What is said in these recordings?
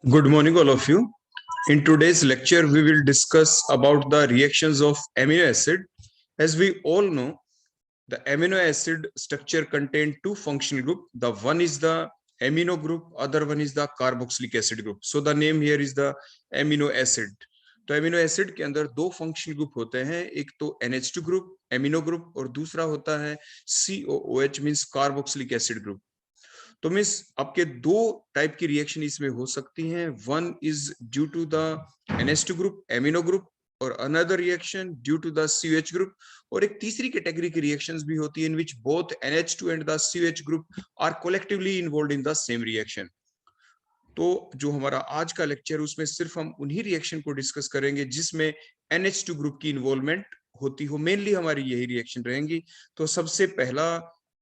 Good morning, all of you. In today's lecture, we will discuss about the reactions of amino acid. As we all know, the amino acid structure contain two functional group. The one is the amino group, other one is the carboxylic acid group. So the name here is the amino acid. तो amino acid के अंदर दो functional group होते हैं, एक तो NH2 group amino group और दूसरा होता है COOH means carboxylic acid group. तो मीन्स आपके दो टाइप की रिएक्शन इसमें हो सकती हैं। One is due to the NH2 group amino group और another reaction due to the COH group. और एक तीसरी कैटेगरी की रिएक्शंस भी होती है in which both NH2 and the COH group are collectively involved in the same reaction. तो जो हमारा आज का लेक्चर उसमें सिर्फ हम उन्हीं रिएक्शन को डिस्कस करेंगे जिसमें NH2 ग्रुप की इन्वॉल्वमेंट होती हो। मेनली हमारी यही रिएक्शन रहेंगी। तो सबसे पहला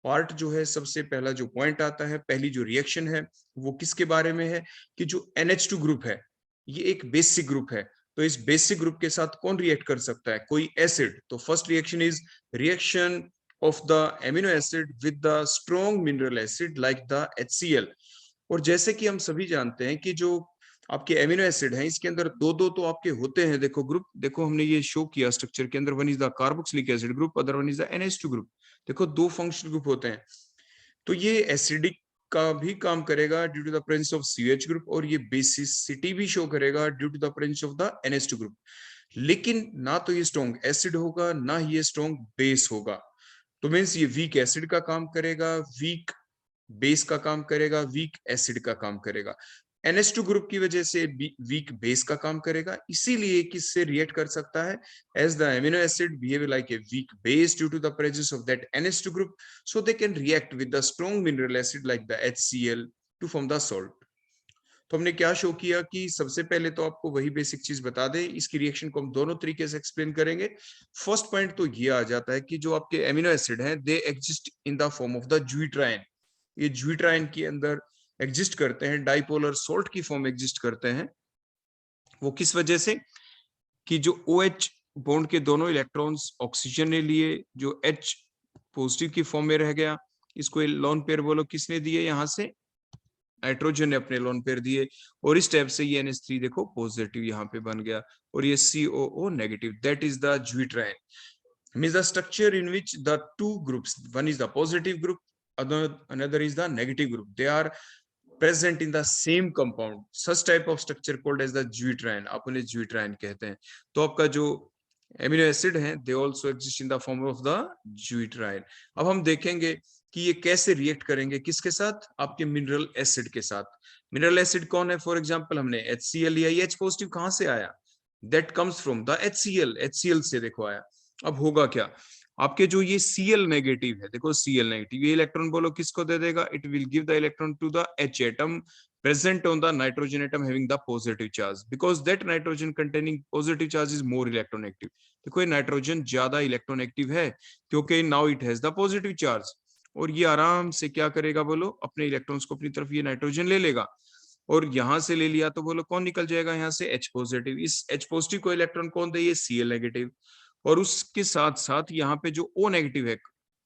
पार्ट जो है, सबसे पहला जो पॉइंट आता है, पहली जो रिएक्शन है वो किसके बारे में है कि जो NH2 ग्रुप है ये एक बेसिक ग्रुप है। तो इस बेसिक ग्रुप के साथ कौन रिएक्ट कर सकता है? कोई एसिड। तो first reaction is reaction of the amino acid with the strong mineral acid like the HCl। और जैसे कि हम सभी जानते हैं कि जो आपके एमिनो एसिड हैं इसके अंदर दो दो तो आपके होते हैं। देखो ग्रुप, देखो हमने ये शो किया स्ट्रक्चर के अंदर, one is the carboxylic acid group, other one is the NH2 group. देखो दो फंक्शनल ग्रुप होते हैं। तो ये एसिडिक का भी काम करेगा due to the presence of CH group और ये बेसिसिटी भी शो करेगा due to the presence of the NH2 group. लेकिन ना तो ये स्ट्रॉन्ग एसिड होगा ना ही ये स्ट्रॉन्ग बेस होगा। तो मीन्स ये वीक एसिड का काम करेगा, वीक बेस का काम करेगा, वीक एसिड का काम करेगा। NH2 ग्रुप की वजह से वीक बेस का काम करेगा, इसीलिए किससे रिएक्ट कर सकता है? As the amino acid behave like a weak base due to the presence of that NH2 group, so they can react with the strong mineral acid like the HCl to form the salt. तो हमने क्या show किया कि सबसे पहले तो आपको वही बेसिक चीज बता दें, इसकी रिएक्शन को हम दोनों तरीके से एक्सप्लेन करेंगे। फर्स्ट पॉइंट तो ये आ जाता है कि जो आपके एमिनो एसिड हैं they exist in the form of the zwitterion. ये ज्यूट्राइन के अंदर एग्जिस्ट करते हैं, डाइपोलर सोल्ट की फॉर्म एग्जिस्ट करते हैं। वो किस वजह से कि जो OH बॉन्ड के दोनों इलेक्ट्रॉन्स ऑक्सीजन ने लिए, जो H पॉजिटिव की फॉर्म में रह गया, इसको लोन पेयर बोलो, किसने दिए? यहां से नाइट्रोजन ने अपने लोन पेयर दिए और इस टाइप से ये NH3 देखो पॉजिटिव यहाँ पे बन गया और ये COO negative, that is the zwitterion. Means the structure in which the two groups, one is the positive group, another is the negative group, they are present in the same compound, such type of structure called as the ज्यूट्राइन। आप उन्हें ज्यूट्राइन कहते हैं। तो आपका जो amino acid हैं they also exist in the form of the zwitterion. अब हम देखेंगे कि ये कैसे रिएक्ट करेंगे, किसके साथ? आपके मिनरल एसिड के साथ। मिनरल एसिड कौन है? फॉर एग्जांपल हमने HCl लिया, ये H पॉजिटिव कहां से आया? That comes from the HCl से देखो आया। अब होगा क्या? आपके जो ये Cl नेगेटिव है, देखो Cl नेगेटिव, ये इलेक्ट्रॉन बोलो किसको दे देगा? It will give the electron to the H atom present on the nitrogen atom having the positive charge, because that nitrogen containing positive charge is more electronegative। देखो ये nitrogen ज्यादा electronegative है क्योंकि now it has the positive charge, और ये आराम से क्या करेगा बोलो? अपने इलेक्ट्रॉन्स को अपनी तरफ ये नाइट्रोजन ले लेगा और यहां से ले लिया तो बोलो कौन निकल जाएगा? यहाँ से H पॉजिटिव। इस H पॉजिटिव को इलेक्ट्रॉन कौन दे? ये Cl नेगेटिव। और उसके साथ साथ यहाँ पे जो O नेगेटिव है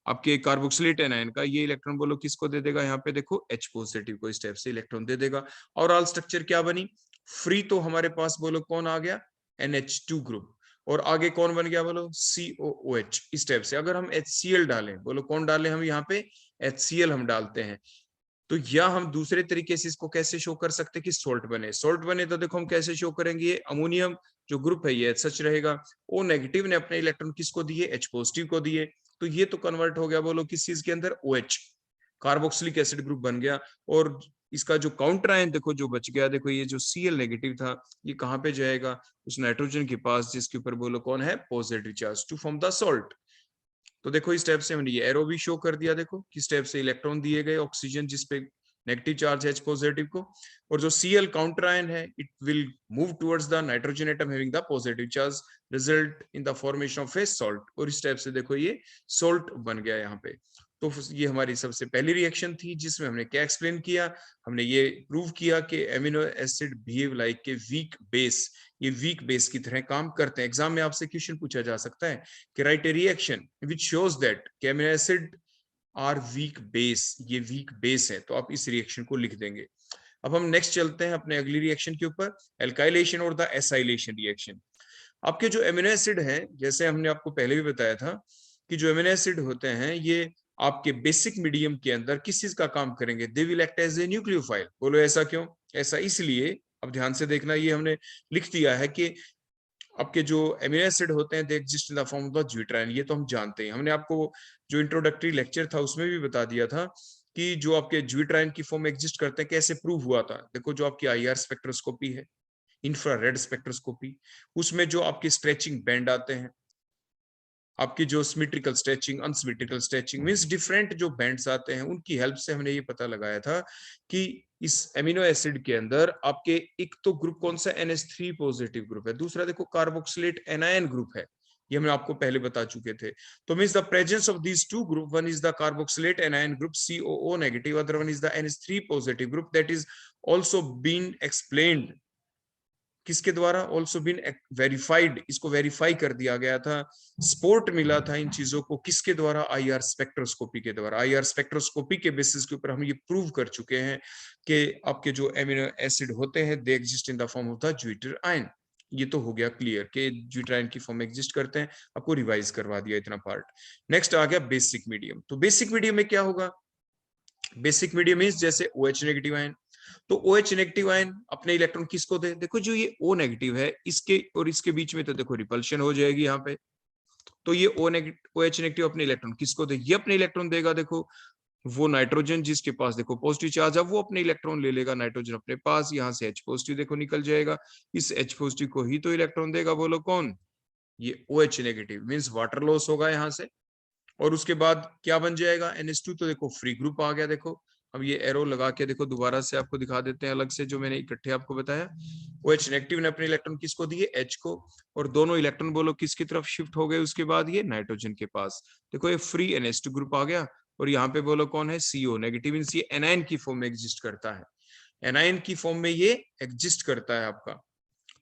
आपके कार्बोक्सिलेट एनायन का, ये इलेक्ट्रॉन बोलो किसको दे देगा? यहाँ पे देखो H पॉजिटिव को इस टाइप से इलेक्ट्रॉन दे देगा। और ऑल स्ट्रक्चर क्या बनी? फ्री। तो हमारे पास बोलो कौन आ गया? NH2 group. और आगे कौन बन गया बोलो? COOH। इस टाइप से अगर हम HCl डालें, बोलो कौन डालें हम यहाँ पे? HCl हम डालते हैं। तो या हम दूसरे तरीके से इसको कैसे शो कर सकते हैं कि सोल्ट बने? सोल्ट बने तो देखो हम कैसे शो करेंगे? ये अमोनियम जो ग्रुप है ये सच रहेगा, O नेगेटिव ने अपने इलेक्ट्रॉन किसको दिए? H पॉजिटिव को दिए। तो ये तो कन्वर्ट हो गया बोलो किस चीज के अंदर? OH, कार्बोक्सिलिक एसिड ग्रुप बन गया। और इसका जो काउंटर आयन देखो जो बच गया, देखो ये जो Cl नेगेटिव था ये कहाँ पे जाएगा? उस नाइट्रोजन के पास जिसके ऊपर बोलो कौन है? Positive charge, to form the salt. तो देखो इस टाइप से हमने ये एरो भी शो कर दिया, देखो किस टाइप से इलेक्ट्रॉन दिए गए ऑक्सीजन जिसपे नेगेटिव चार्ज है H पॉजिटिव को, और जो Cl काउंटर आयन है it will move towards the nitrogen atom having the positive charge, result in the formation of A salt. और इस टाइप से देखो ये सॉल्ट बन गया यहाँ पे। तो ये हमारी सबसे पहली रिएक्शन थी जिसमें हमने क्या एक्सप्लेन किया? हमने ये प्रूव किया कि amino acid behave like a weak base, ये वीक बेस की तरह काम करते हैं। एग्जाम में आपसे क्वेश्चन पूछा जा सकता है कि right a reaction which shows that amino acid are weak base, ये वीक बेस है, तो आप इस रिएक्शन को लिख देंगे। अब हम नेक्स्ट चलते हैं अपने अगली रिएक्शन के ऊपर, एल्काइलेशन और द एसाइलेशन रिएक्शन। आपके जो एमिनो एसिड हैं, जैसे हमने आपको पहले भी बताया था कि जो एमिनो एसिड होते हैं ये आपके बेसिक मीडियम के अंदर किस चीज का काम करेंगे, they will act as a nucleophile. बोलो ऐसा क्यों? ऐसा इसलिए, अब ध्यान से देखना, ये हमने लिख दिया है कि आपके जो एमिनो एसिड होते हैं they exist in the form of the zwitterion, ये तो हम जानते हैं, हमने आपको जो इंट्रोडक्टरी लेक्चर था उसमें भी बता दिया था कि जो आपके ज्यूट्राइन की फॉर्म में एग्जिस्ट करते हैं कैसे प्रूव हुआ था। देखो जो आपकी आईआर स्पेक्ट्रोस्कोपी है, इंफ्रारेड स्पेक्ट्रोस्कोपी, उसमें जो आपके स्ट्रेचिंग बैंड आते हैं, आपकी जो symmetrical stretching, unsymmetrical stretching means different जो बैंड्स आते हैं, उनकी हेल्प से हमने ये पता लगाया था कि इस एमिनो एसिड के अंदर आपके एक तो ग्रुप कौन सा NH3 पॉजिटिव ग्रुप है, दूसरा देखो कार्बोक्सिलेट एनायन ग्रुप है, ये हम आपको पहले बता चुके थे। तो means the presence of these two group, one is the carboxylate anion group COO negative, other one is the NH3 positive group, that is also been explained किसके द्वारा, ऑल्सो बीन वेरीफाइड, इसको वेरीफाई कर दिया गया था, support मिला था इन चीजों को किसके द्वारा, आईआर स्पेक्ट्रोस्कोपी के द्वारा। आईआर स्पेक्ट्रोस्कोपी के बेसिस के ऊपर हम ये प्रूव कर चुके हैं कि आपके जो एमिनो एसिड होते हैं they exist in the form of the zwitterion. ये तो हो गया क्लियर कि ज्यूट्राइन की फॉर्म में एग्जिस्ट करते हैं, आपको रिवाइज करवा दिया इतना पार्ट। नेक्स्ट आ गया बेसिक मीडियम। तो बेसिक मीडियम में क्या होगा, बेसिक मीडियम मींस जैसे OH नेगेटिव आयन, तो OH नेगेटिव आयन अपने इलेक्ट्रॉन किसको दे, देखो जो ये O नेगेटिव है इसके और इसके बीच में तो देखो रिपल्शन हो जाएगी यहाँ पे, तो ये OH नेगेटिव अपने इलेक्ट्रॉन किसको दे, ये अपने इलेक्ट्रॉन देगा, देखो वो नाइट्रोजन जिसके पास देखो पॉजिटिव चार्ज है वो अपने इलेक्ट्रॉन ले लेगा नाइट्रोजन अपने पास, यहाँ से H पॉजिटिव देखो निकल जाएगा, इस H पॉजिटिव को ही तो इलेक्ट्रॉन देगा, बोलो कौन, ये OH negative, means water loss होगा यहाँ से, और उसके बाद क्या बन जाएगा NH2, तो देखो फ्री ग्रुप आ गया। देखो अब ये एरो लगा के देखो दोबारा से आपको दिखा देते हैं अलग से जो मैंने इकट्ठे आपको बताया। OH नेगेटिव ने अपने इलेक्ट्रॉन किसको दिए, H को, और दोनों इलेक्ट्रॉन बोलो किसकी तरफ शिफ्ट हो गए उसके बाद, ये नाइट्रोजन के पास। देखो ये फ्री NH2 ग्रुप आ गया, और यहाँ पे बोलो कौन है, CO नेगेटिव, मींस ये एनायन की फॉर्म में एग्जिस्ट करता है, एनायन की फॉर्म में ये एग्जिस्ट करता है आपका।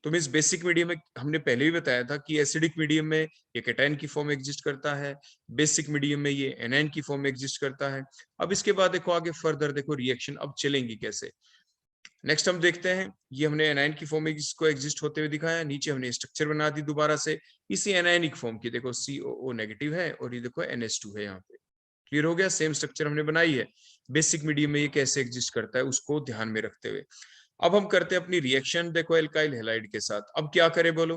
तो मींस बेसिक मीडियम में हमने पहले भी बताया था कि एसिडिक मीडियम में ये केटाइन की फॉर्म में एग्जिस्ट करता है, बेसिक मीडियम में ये एनायन की फॉर्म में एग्जिस्ट करता है। अब इसके बाद देखो आगे फर्दर देखो रिएक्शन अब चलेंगी कैसे। नेक्स्ट हम देखते हैं, ये हमने एनायन की फॉर्म में इसको एग्जिस्ट होते हुए दिखाया, नीचे हमने स्ट्रक्चर बना दी दोबारा से इसी एनायनिक फॉर्म की, देखो COO नेगेटिव है और ये देखो NH2 है, यहाँ पे क्लियर हो गया, सेम स्ट्रक्चर हमने बनाई है। बेसिक मीडियम में ये कैसे एग्जिस्ट करता है उसको ध्यान में रखते हुए अब हम करते हैं अपनी रिएक्शन, देखो एल्काइल हैलाइड के साथ। अब क्या करें बोलो,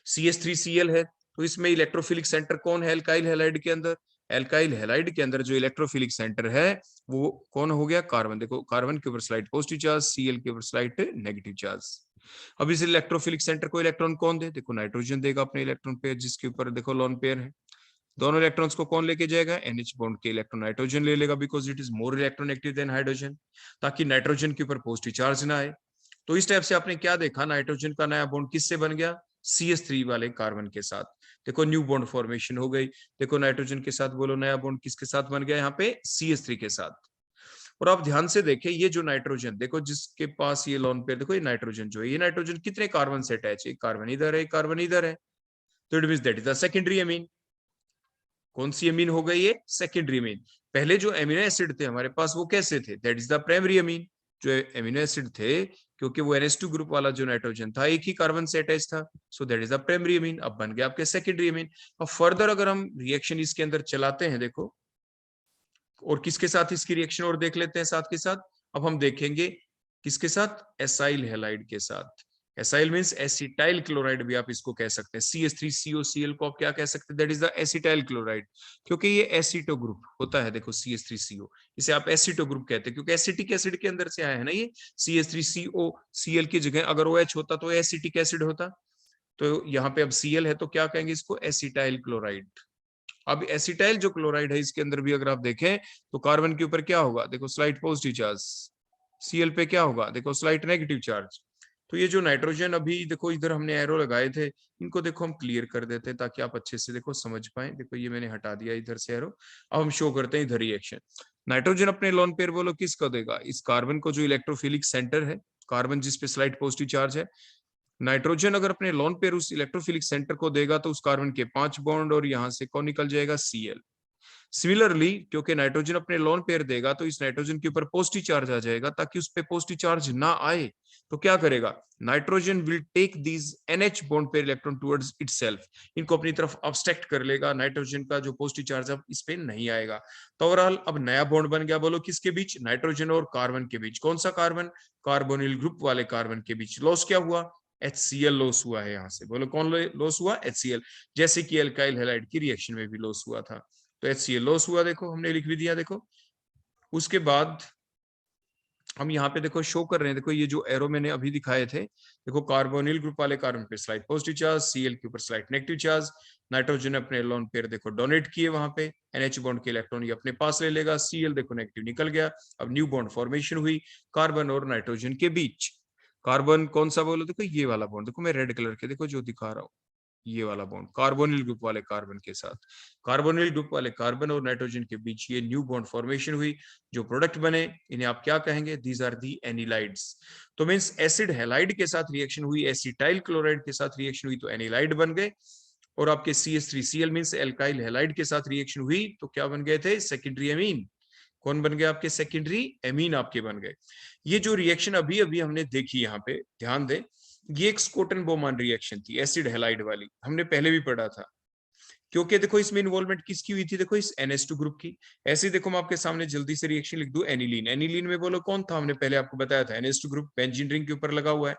CH3Cl है, तो इसमें इलेक्ट्रोफिलिक सेंटर कौन है एल्काइल हैलाइड के अंदर, एल्काइल हैलाइड के अंदर जो इलेक्ट्रोफिलिक सेंटर है वो कौन हो गया, कार्बन। देखो कार्बन के ऊपर स्लाइड पॉजिटिव चार्ज, Cl के ऊपर स्लाइड नेगेटिव चार्ज। अब इस इलेक्ट्रोफिलिक सेंटर को इलेक्ट्रॉन कौन दे, देखो नाइट्रोजन देगा अपने इलेक्ट्रॉन पेयर, जिसके ऊपर देखो लोन पेयर है, दोनों इलेक्ट्रॉन्स को कौन लेके जाएगा, NH बॉन्ड के इलेक्ट्रॉन नाइट्रोजन ले लेगा, because it is more electronegative than hydrogen, ताकि नाइट्रोजन के ऊपर पॉजिटिव चार्ज ना आए। तो इस टाइप से आपने क्या देखा, नाइट्रोजन का नया बॉन्ड किससे बन गया, CH3 वाले कार्बन के साथ, देखो न्यू बॉन्ड फॉर्मेशन हो गई। देखो नाइट्रोजन के साथ बोलो नया बॉन्ड किसके साथ बन गया, यहाँ पे CH3 के साथ। और आप ध्यान से देखें ये जो नाइट्रोजन देखो जिसके पास ये लोन पेयर, देखो ये नाइट्रोजन जो है, ये नाइट्रोजन कितने कार्बन से अटैच है, कार्बन इधर है, कार्बन इधर है, तो it means that is the secondary amine. कौन सी अमीन हो गई, ये सेकेंडरी अमीन। पहले जो एमिनो एसिड थे हमारे पास वो कैसे थे, that is the primary amine. जो एमिनो एसिड थे क्योंकि वो NH2 ग्रुप वाला जो नाइट्रोजन था एक ही कार्बन से अटैच था, सो that is the primary amine. अब बन गया आपके सेकेंडरी अमीन। अब फर्दर अगर हम रिएक्शन इसके अंदर चलाते हैं देखो, और किसके साथ इसकी रिएक्शन और देख लेते हैं साथ के साथ। अब हम देखेंगे किसके साथ, एसाइल हैलाइड के साथ। एसाइल मींस एसिटाइल क्लोराइड भी आप इसको कह सकते हैं, CH3COCl को आप क्या कह सकते हैं, that is the acetyl chloride, क्योंकि ये एसिटो ग्रुप होता है। देखो CH3CO इसे आप एसिटो ग्रुप कहते हैं क्योंकि एसिटिक एसिड के अंदर से आया है ना ये। CH3COCl की जगह अगर OH होता तो एसिटिक एसिड होता, तो यहाँ पे अब Cl है तो क्या कहेंगे इसको, एसिटाइल क्लोराइड। अब एसिटाइल जो क्लोराइड है इसके अंदर भी अगर आप देखें तो कार्बन के ऊपर क्या होगा, देखो स्लाइड पॉजिटिव चार्ज, Cl पे क्या होगा, देखो स्लाइड नेगेटिव चार्ज। तो ये जो नाइट्रोजन अभी देखो इधर हमने एरो लगाए थे, इनको देखो हम क्लियर कर देते हैं ताकि आप अच्छे से देखो समझ पाए। देखो ये मैंने हटा दिया इधर से एरो, अब हम शो करते हैं इधर रिएक्शन। नाइट्रोजन अपने लोन पेयर बोलो किसको देगा, इस कार्बन को जो इलेक्ट्रोफिलिक सेंटर है, कार्बन जिसपे स्लाइड पॉजिटिव चार्ज है, नाइट्रोजन अगर अपने लोन पेयर उस इलेक्ट्रोफिलिक सेंटर को देगा तो उस कार्बन के 5 बॉन्ड और यहाँ से कौन निकल जाएगा, Cl। सिमिलरली क्योंकि नाइट्रोजन अपने लोन पेयर देगा तो इस नाइट्रोजन के ऊपर पॉजिटिव चार्ज आ जाएगा, ताकि उस पे पॉजिटिव चार्ज ना आए तो क्या करेगा, nitrogen will take these NH bond pair electron towards itself, इनको अपनी तरफ अब्स्ट्रैक्ट कर लेगा, नाइट्रोजन का जो पॉजिटिव चार्ज अब इस पे नहीं आएगा। तो ओवरऑल अब नया बॉन्ड बन गया, बोलो किसके बीच, नाइट्रोजन और कार्बन के बीच। कौन सा कार्बन, कार्बोनिल ग्रुप वाले कार्बन के बीच। लॉस क्या हुआ, HCl लॉस हुआ है यहाँ से, बोलो कौन लॉस हुआ, HCl, जैसे कि एल्काइल हैलाइड की रिएक्शन में भी लॉस हुआ था, तो HCl लॉस हुआ, देखो हमने लिख भी दिया। देखो उसके बाद हम यहाँ पे देखो शो कर रहे हैं, देखो ये जो एरो मैंने अभी दिखाए थे, देखो कार्बोनिल ग्रुप वाले कार्बन पे स्लाइड पॉजिटिव चार्ज, Cl के ऊपर स्लाइड नेगेटिव चार्ज, नाइट्रोजन ने अपने लोन पेयर देखो डोनेट किए वहां पे, NH बॉन्ड के इलेक्ट्रॉन ये अपने पास ले लेगा, Cl देखो नेगेटिव निकल गया, अब न्यू बॉन्ड फॉर्मेशन हुई कार्बन और नाइट्रोजन के बीच। कार्बन कौन सा बोलो, देखो ये वाला बॉन्ड, देखो मैं रेड कलर के देखो जो दिखा रहा हूँ, ये वाला बॉन्ड कार्बोनिल ग्रुप वाले कार्बन के साथ, कार्बोनिल ग्रुप वाले कार्बन और नाइट्रोजन के बीच ये न्यू बॉन्ड फॉर्मेशन हुई, जो प्रोडक्ट बने इन्हें आप क्या कहेंगे, दीज आर दी एनिलाइड्स। तो मींस एसिड हैलाइड के साथ रिएक्शन हुई, एसिटाइल क्लोराइड के साथ रिएक्शन हुई तो एनिलाइड बन गए, और आपके CH3Cl मींस एल्काइल हैलाइड के साथ रिएक्शन हुई तो क्या बन गए थे, सेकेंडरी एमीन। कौन बन गए आपके, सेकेंडरी एमीन आपके बन गए। ये जो रिएक्शन अभी अभी हमने देखी, यहाँ पे ध्यान दें, ये एक स्कोटन बोमान रिएक्शन थी एसिड हैलाइड वाली, हमने पहले भी पढ़ा था, क्योंकि देखो इसमें इन्वॉल्वमेंट किसकी हुई थी, देखो इस NH2 ग्रुप की। ऐसे देखो मैं आपके सामने जल्दी से रिएक्शन लिख दूं, एनिलीन, एनिलीन में बोलो कौन था, हमने पहले आपको बताया था NH2 ग्रुप बेंजीन रिंग के ऊपर लगा हुआ है,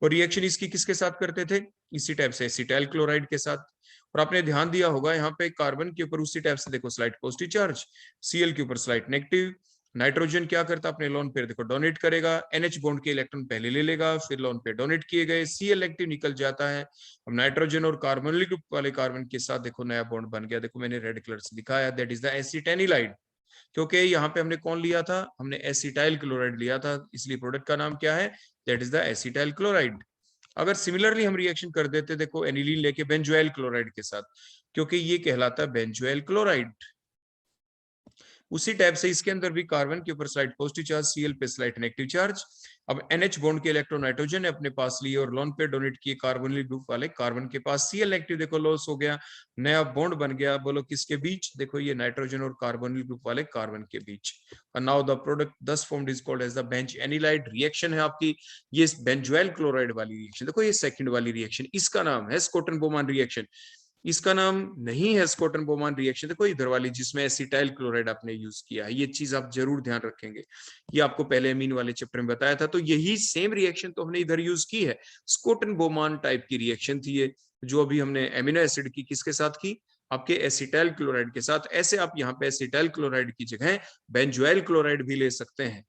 और रिएक्शन इसकी किसके साथ करते थे, इसी टाइप से एसिटाइल क्लोराइड के साथ। और आपने ध्यान दिया होगा यहाँ पे कार्बन के ऊपर उसी टाइप से देखो स्लाइड पॉजिटिव चार्ज, Cl के ऊपर स्लाइड नेगेटिव, नाइट्रोजन क्या करता अपने लोन पेयर देखो डोनेट करेगा, NH बॉन्ड के इलेक्ट्रॉन पहले ले लेगा, फिर लोन पेयर डोनेट किए गए, Cl एक्टिव निकल जाता है। अब नाइट्रोजन और कार्बोनिल ग्रुप वाले कार्बन के साथ देखो नया बॉन्ड बन गया, देखो मैंने रेड कलर से दिखाया, दैट इज द एसिटेनिलाइड, क्योंकि यहाँ पे हमने कौन लिया था, हमने एसिटाइल क्लोराइड लिया था, इसलिए प्रोडक्ट का नाम क्या है, that is the acetyl chloride. अगर सिमिलरली हम रिएक्शन कर देते देखो एनिलीन लेके बेंजोइल क्लोराइड के साथ, क्योंकि ये कहलाता है बेंजोइल क्लोराइड, उसी टाइप से इसके अंदर भी कार्बन के ऊपर स्लाइड पॉजिटिव चार्ज, Cl पे स्लाइड नेगेटिव चार्ज। अब NH बॉन्ड के इलेक्ट्रॉन नाइट्रोजन ने अपने पास लिए और लोन पे डोनेट किए कार्बोनिल ग्रुप वाले कार्बन के पास, Cl नेगेटिव देखो लॉस हो गया, नया बॉन्ड बन गया, बोलो किसके बीच, देखो ये नाइट्रोजन और कार्बोनिल ग्रुप वाले कार्बन के बीच। and now the product thus formed is called as the benzyl reaction है आपकी, ये बेंजोइल क्लोराइड वाली रिएक्शन, देखो ये सेकंड वाली रिएक्शन, इसका नाम है स्कॉटन बोमान रिएक्शन, इसका नाम नहीं है स्कॉटन बोमान रिएक्शन, देखो इधर वाली जिसमें एसिटाइल क्लोराइड आपने यूज किया है, ये चीज आप जरूर ध्यान रखेंगे, ये आपको पहले अमीन वाले चैप्टर में बताया था, तो यही सेम रिएक्शन तो हमने इधर यूज की है, स्कॉटन बोमान टाइप की रिएक्शन थी ये, जो अभी हमने एमिनो एसिड की किसके साथ की, आपके एसिटाइल क्लोराइड के साथ। ऐसे आप यहाँ पे एसिटाइल क्लोराइड की जगह बेंजोइल क्लोराइड भी ले सकते हैं,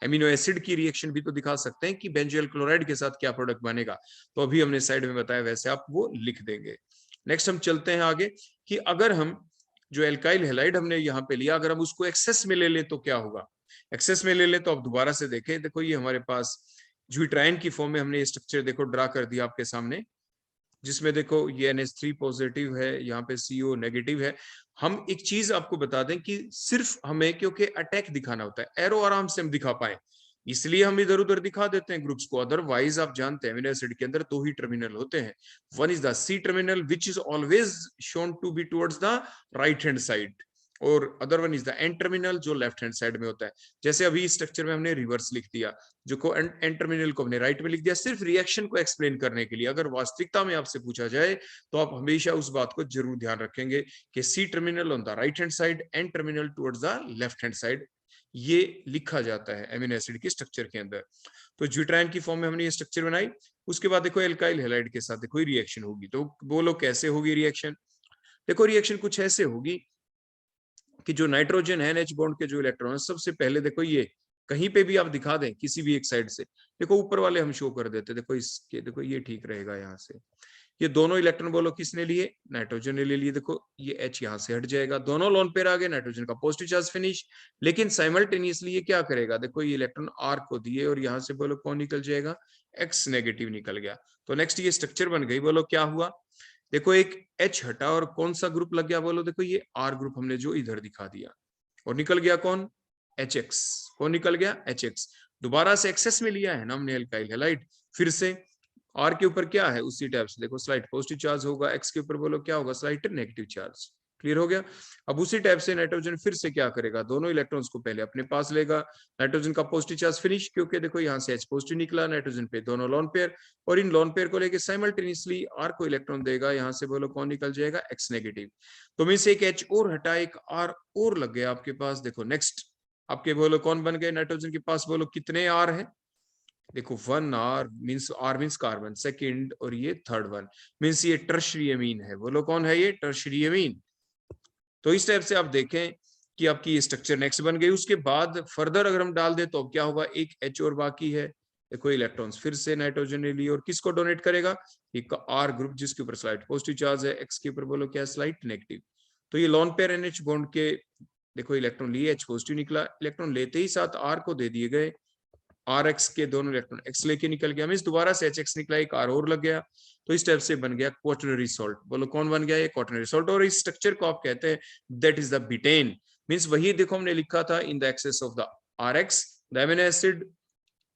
एमिनो एसिड की रिएक्शन भी तो दिखा सकते हैं कि बेंजोइल क्लोराइड के साथ क्या प्रोडक्ट बनेगा, तो अभी हमने साइड में बताया वैसे आप वो लिख देंगे। नेक्स्ट हम चलते हैं आगे, कि अगर हम जो एल्काइल हैलाइड हमने यहाँ पे लिया, अगर हम उसको एक्सेस में ले ले तो क्या होगा, एक्सेस में ले ले तो आप दोबारा से देखें, देखो ये हमारे पास ज्यूट्राइन की फॉर्म में हमने ये स्ट्रक्चर देखो ड्रा कर दिया आपके सामने, जिसमें देखो ये NH3 पॉजिटिव है, यहाँ पे CO नेगेटिव है। हम एक चीज आपको बता दें कि सिर्फ हमें क्योंकि अटैक दिखाना होता है, एरो आराम से हम दिखा पाए, इसलिए हम इधर उधर दिखा देते हैं ग्रुप्स को, अदरवाइज आप जानते हैं अमीनो एसिड के अंदर दो ही टर्मिनल होते हैं, one is the C terminal which is always shown to be towards the right hand side, और other one is the N terminal जो लेफ्ट हैंड साइड में होता है। जैसे अभी स्ट्रक्चर में हमने रिवर्स लिख दिया, जो को एन टर्मिनल को हमने राइट में लिख दिया, सिर्फ रिएक्शन को एक्सप्लेन करने के लिए। अगर वास्तविकता में आपसे पूछा जाए तो आप हमेशा उस बात को जरूर ध्यान रखेंगे कि C terminal on the right hand side, N terminal towards the left hand side, ये लिखा जाता है एमिनो एसिड के स्ट्रक्चर के अंदर। तो ज्यूट्राइन की फॉर्म में हमने ये स्ट्रक्चर बनाई, उसके बाद देखो एल्काइल हैलाइड के साथ देखो रिएक्शन होगी, तो बोलो कैसे होगी रिएक्शन, देखो रिएक्शन कुछ ऐसे होगी कि जो नाइट्रोजन है NH बॉन्ड के जो इलेक्ट्रॉन, सबसे पहले देखो ये कहीं पे भी आप दिखा दें किसी भी एक साइड से, देखो ऊपर वाले हम शो कर देते, देखो इसके, देखो ये ठीक रहेगा, यहाँ से ये दोनों इलेक्ट्रॉन बोलो किसने लिए, नाइट्रोजन ने ले लिए, देखो ये H यहाँ से हट जाएगा, दोनों लोन पेयर आ गए, नाइट्रोजन का पॉजिटिव चार्ज फिनिश, लेकिन साइमल्टेनियसली ये क्या करेगा, देखो ये इलेक्ट्रॉन R को दिए और यहाँ से बोलो कौन निकल जाएगा, X नेगेटिव निकल गया। तो नेक्स्ट ये स्ट्रक्चर बन गई, बोलो क्या हुआ, देखो एक H हटा और कौन सा ग्रुप लग गया, बोलो देखो ये R ग्रुप हमने जो इधर दिखा दिया, और निकल गया कौन, HX, कौन निकल गया, HX, दोबारा से एक्सेस में लिया है ना हमने एल्काइल हैलाइड, फिर से R के ऊपर क्या है उसी टाइप से देखो स्लाइड पॉजिटिव चार्ज होगा, X के ऊपर बोलो क्या होगा, स्लाइड नेगेटिव चार्ज, क्लियर हो गया। अब उसी टाइप से नाइट्रोजन फिर से क्या करेगा, दोनों इलेक्ट्रॉन्स को पहले अपने पास लेगा, नाइट्रोजन का पॉजिटिव चार्ज फिनिश, क्योंकि देखो यहाँ से H पॉजिटिव निकला, नाइट्रोजन पे दोनों लोन पेयर, और इन लोन पेयर को लेके साइमल्टेनियसली R को इलेक्ट्रॉन देगा, यहाँ से बोलो कौन निकल जाएगा, X नेगेटिव। तो मींस एक H और हटा, एक R और लग गया आपके पास। देखो नेक्स्ट आपके बोलो कौन बन गए, नाइट्रोजन के पास बोलो कितने R है, देखो 1 R मीन्स कार्बन सेकंड, और ये थर्ड वन मीन्स ये टर्शरी अमीन है। बोलो कौन है ये, टर्शरी अमीन। तो इस टाइप से आप देखें कि आपकी ये स्ट्रक्चर नेक्स्ट बन गई। उसके बाद फर्दर अगर हम डाल दे तो अब क्या होगा, एक H और बाकी है, देखो इलेक्ट्रॉन्स फिर से नाइट्रोजन ने लिए, और किसको डोनेट करेगा, एक R ग्रुप जिसके ऊपर स्लाइड पॉजिटिव चार्ज है, X के ऊपर बोलो क्या स्लाइड नेगेटिव। तो ये लॉन पेयर NH बॉन्ड के देखो इलेक्ट्रॉन लिए, H पॉजिटिव निकला, इलेक्ट्रॉन लेते ही साथ R को दे दिए गए, RX के दोनों इलेक्ट्रॉन X लेके निकल गया, मींस दोबारा से HX निकला, एक R और लग गया। तो इस टाइप से बन गया क्वाटरनरी सॉल्ट। बोलो कौन बन गया, ये क्वाटरनरी सॉल्ट। और इस स्ट्रक्चर को आप कहते हैं that is the betaine, means वही देखो हमने लिखा था in the excess of the RX the amino acid